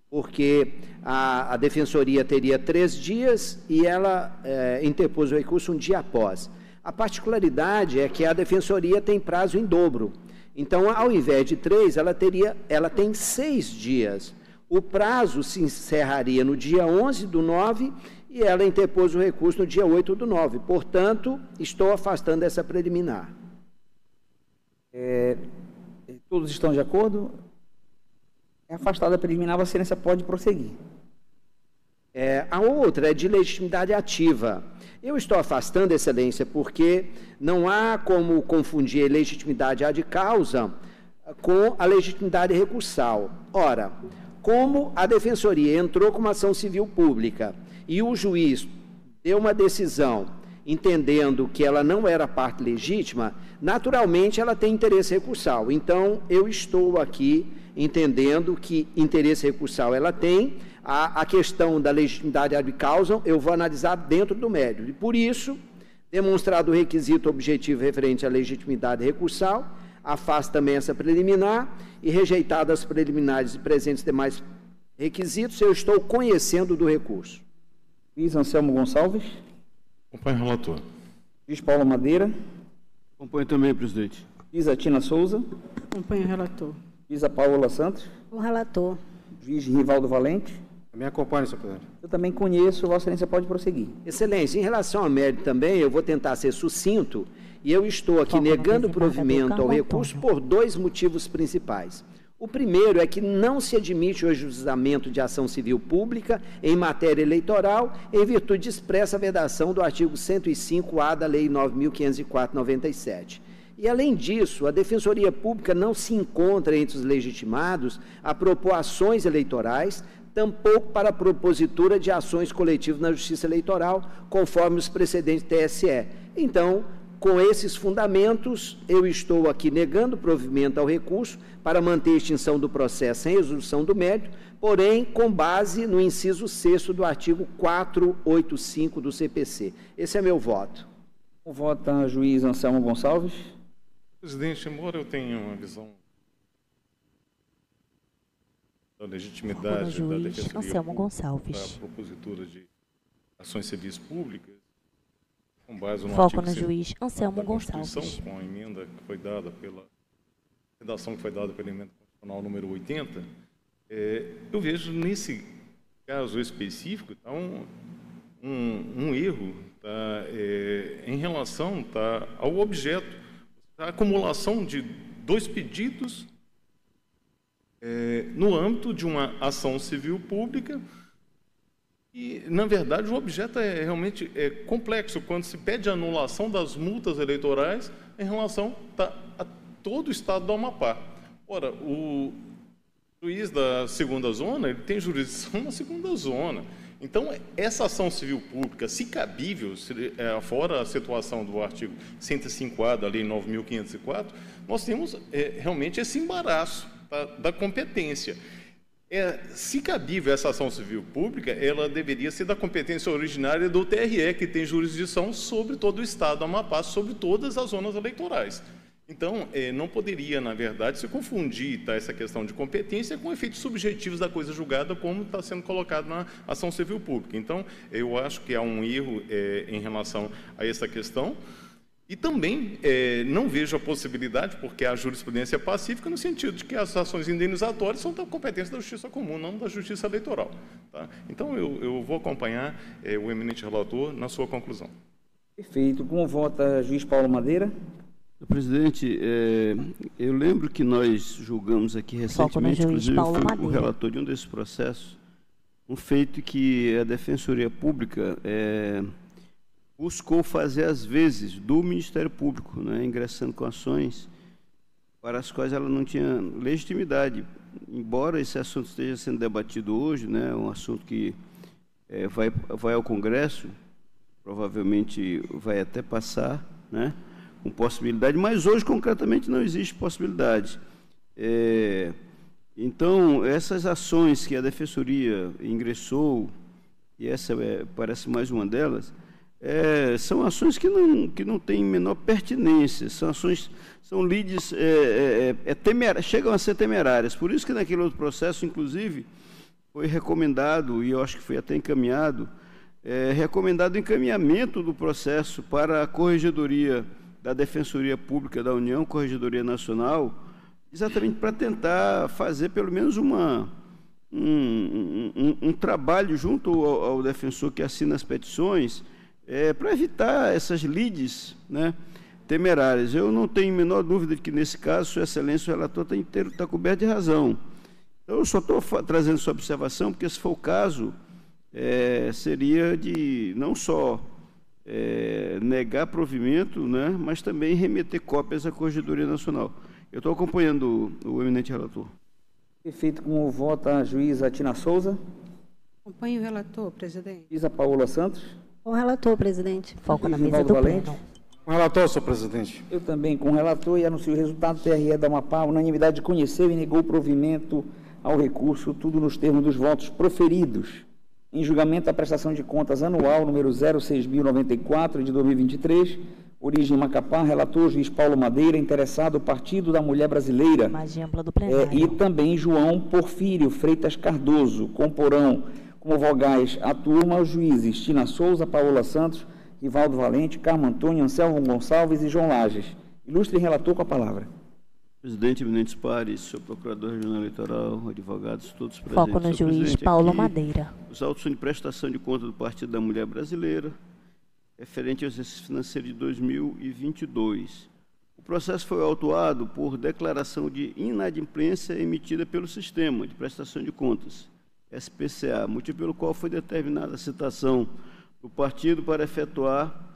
porque a Defensoria teria 3 dias e ela interpôs o recurso um dia após. A particularidade é que a Defensoria tem prazo em dobro. Então, ao invés de 3, ela tem 6 dias. O prazo se encerraria no dia 11/9 e ela interpôs o recurso no dia 8/9. Portanto, estou afastando essa preliminar. Todos estão de acordo? É afastada a preliminar, a Excelência pode prosseguir. A outra é de legitimidade ativa. Eu estou afastando, Excelência, porque não há como confundir a legitimidade ad causa com a legitimidade recursal. Ora, como a Defensoria entrou com uma ação civil pública e o juiz deu uma decisão entendendo que ela não era parte legítima, naturalmente ela tem interesse recursal. Então, eu estou aqui entendendo que interesse recursal ela tem. A questão da legitimidade ad causa eu vou analisar dentro do mérito. E, por isso, demonstrado o requisito objetivo referente à legitimidade recursal, afasto também essa preliminar e, rejeitadas as preliminares e presentes demais requisitos, eu estou conhecendo do recurso. Juiz Anselmo Gonçalves. Acompanho o relator. Juiz Paulo Madeira. Acompanho também, presidente. Juiz Tina Souza. Acompanho o relator. Juiz Paola Santos. Com o relator. Juiz Rivaldo Valente. Também acompanho, senhor presidente. Eu também conheço, Vossa Excelência pode prosseguir. Excelência, em relação ao mérito também, eu vou tentar ser sucinto, e eu estou aqui negando provimento ao recurso por 2 motivos principais. O primeiro é que não se admite o ajuizamento de ação civil pública em matéria eleitoral, em virtude de expressa vedação do artigo 105-A da Lei 9.504/97. E, além disso, a Defensoria Pública não se encontra entre os legitimados a propor ações eleitorais, tampouco para a propositura de ações coletivas na Justiça Eleitoral, conforme os precedentes TSE. Então, com esses fundamentos, eu estou aqui negando provimento ao recurso para manter a extinção do processo sem resolução do mérito, porém, com base no inciso 6º do artigo 485 do CPC. Esse é meu voto. Vota juiz Anselmo Gonçalves. Presidente, embora eu tenha uma visão da legitimidade da Defensoria Anselmo Gonçalves. da propositura de ações civis públicas, com base no Foco artigo no juiz Anselmo da Constituição, Gonçalves. com a emenda que foi dada pela redação que foi dada pela emenda constitucional número 80, eu vejo nesse caso específico um erro em relação ao objeto, a acumulação de 2 pedidos no âmbito de uma ação civil pública. E, na verdade, o objeto realmente complexo, quando se pede anulação das multas eleitorais em relação a todo o estado do Amapá. Ora, o juiz da segunda zona, ele tem jurisdição na segunda zona. Então, essa ação civil pública, se cabível, fora a situação do artigo 105A da Lei 9.504, nós temos realmente esse embaraço da competência. Se cabível essa ação civil pública, ela deveria ser da competência originária do TRE, que tem jurisdição sobre todo o estado do Amapá, sobre todas as zonas eleitorais. Então, não poderia, na verdade, se confundir essa questão de competência com efeitos subjetivos da coisa julgada, como está sendo colocado na ação civil pública. Então, eu acho que há um erro em relação a essa questão. E também não vejo a possibilidade, porque a jurisprudência é pacífica, no sentido de que as ações indenizatórias são da competência da Justiça Comum, não da Justiça Eleitoral. Tá? Então, eu vou acompanhar o eminente relator na sua conclusão. Perfeito. Como vota juiz Paulo Madeira? Presidente, eu lembro que nós julgamos aqui recentemente, inclusive eu fui o relator de um desses processos, um feito que a Defensoria Pública buscou fazer às vezes do Ministério Público, né, ingressando com ações para as quais ela não tinha legitimidade. Embora esse assunto esteja sendo debatido hoje, né, um assunto que vai ao Congresso, provavelmente vai até passar, né, com possibilidade, mas hoje concretamente não existe possibilidade. Então, essas ações que a Defensoria ingressou, e essa parece mais uma delas, são ações que não têm menor pertinência, são ações, são lides, chegam a ser temerárias. Por isso que naquele outro processo, inclusive, foi recomendado, e eu acho que foi até encaminhado, recomendado o encaminhamento do processo para a Corregedoria da Defensoria Pública da União, Corregedoria Nacional, exatamente para tentar fazer pelo menos um trabalho junto ao defensor que assina as petições, para evitar essas lides, né, temerárias. Eu não tenho a menor dúvida de que, nesse caso, Sua Excelência, o relator está coberto de razão. Então, eu só estou trazendo essa observação, porque, se for o caso, seria de não só negar provimento, né, mas também remeter cópias à Corregedoria Nacional. Eu estou acompanhando o eminente relator. Perfeito. Como vota a juíza Tina Souza? Acompanho o relator, presidente. Juíza Paola Santos? Com o relator, presidente. Foco na mesa do pleno. Com o relator, senhor presidente. Eu também com o relator e anuncio o resultado. O TRE da Amapá, unanimidade, conheceu e negou o provimento ao recurso, tudo nos termos dos votos proferidos. Em julgamento da prestação de contas anual número 06.094 de 2023, origem Macapá, relator juiz Paulo Madeira, interessado Partido da Mulher Brasileira. Mais ampla do plenário. E também João Porfírio Freitas Cardoso, comporão como vogais a turma os juízes Tina Souza, Paola Santos, Rivaldo Valente, Carmo Antônio, Anselmo Gonçalves e João Lages. Ilustre relator com a palavra. Presidente, eminentes pares, senhor Procurador Regional Eleitoral, advogados, todos presentes. Foco no juiz Paulo Madeira. Os autos de prestação de conta do Partido da Mulher Brasileira, referente ao exercício financeiro de 2022. O processo foi autuado por declaração de inadimplência emitida pelo Sistema de Prestação de Contas, SPCA, motivo pelo qual foi determinada a citação do partido para efetuar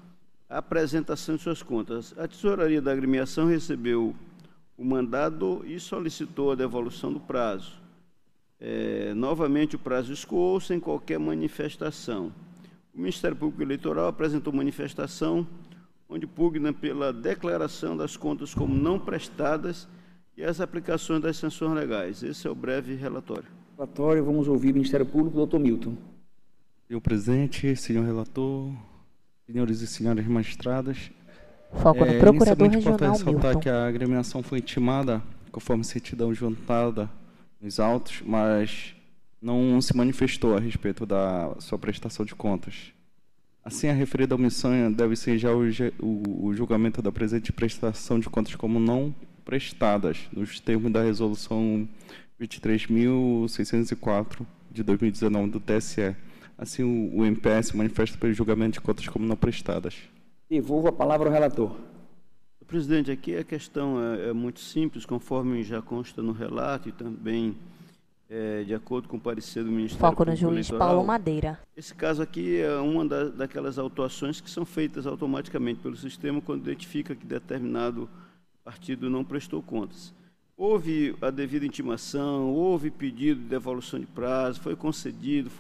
a apresentação de suas contas. A Tesouraria da Agremiação recebeu o mandado e solicitou a devolução do prazo. Novamente, o prazo escoou sem qualquer manifestação. O Ministério Público Eleitoral apresentou manifestação onde pugna pela declaração das contas como não prestadas e as aplicações das sanções legais. Esse é o breve relatório. Relatório, vamos ouvir o Ministério Público, doutor Milton. Senhor presidente, senhor relator, senhores e senhoras magistradas. Foco no Procurador Regional importante ressaltar Milton. que a agremiação foi intimada conforme certidão juntada nos autos, mas não se manifestou a respeito da sua prestação de contas. Assim, a referida omissão deve ser já o julgamento da presente prestação de contas como não prestadas, nos termos da resolução 23.604 de 2019 do TSE. Assim, o MPS manifesta pelo julgamento de contas como não prestadas. Devolvo a palavra ao relator. Presidente, aqui a questão é muito simples, conforme já consta no relato e também de acordo com o parecer do Ministério Foco no Público juiz Eleitoral. Paulo Madeira. Esse caso aqui é uma daquelas autuações que são feitas automaticamente pelo sistema quando identifica que determinado partido não prestou contas. Houve a devida intimação, houve pedido de devolução de prazo, foram concedidas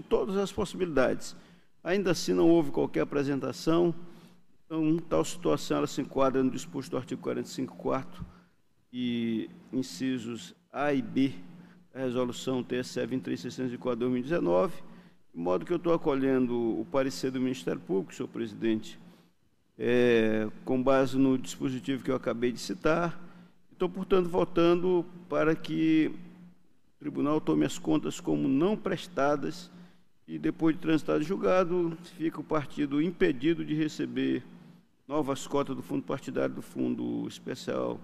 todas as possibilidades. Ainda assim, não houve qualquer apresentação. Então, tal situação ela se enquadra no disposto do artigo 45, quarto e incisos A e B da resolução TSE 23.604/2019, de modo que eu estou acolhendo o parecer do Ministério Público, senhor presidente, com base no dispositivo que eu acabei de citar. Estou, portanto, votando para que o tribunal tome as contas como não prestadas e, depois de transitado julgado, fica o partido impedido de receber novas cotas do fundo partidário do Fundo Especial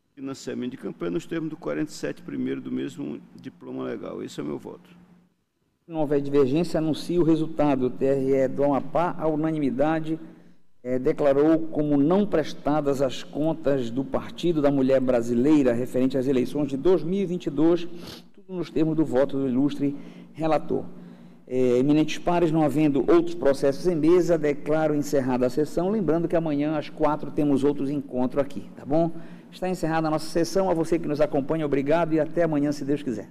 de Financiamento de Campanha, nos termos do 47º do mesmo diploma legal. Esse é o meu voto. Se não houver divergência, anuncio o resultado. O TRE do Amapá, à unanimidade, declarou como não prestadas as contas do Partido da Mulher Brasileira referente às eleições de 2022, tudo nos termos do voto do ilustre relator. Eminentes pares, não havendo outros processos em mesa, declaro encerrada a sessão, lembrando que amanhã às 4 temos outros encontros aqui, tá bom? Está encerrada a nossa sessão. A você que nos acompanha, obrigado e até amanhã, se Deus quiser.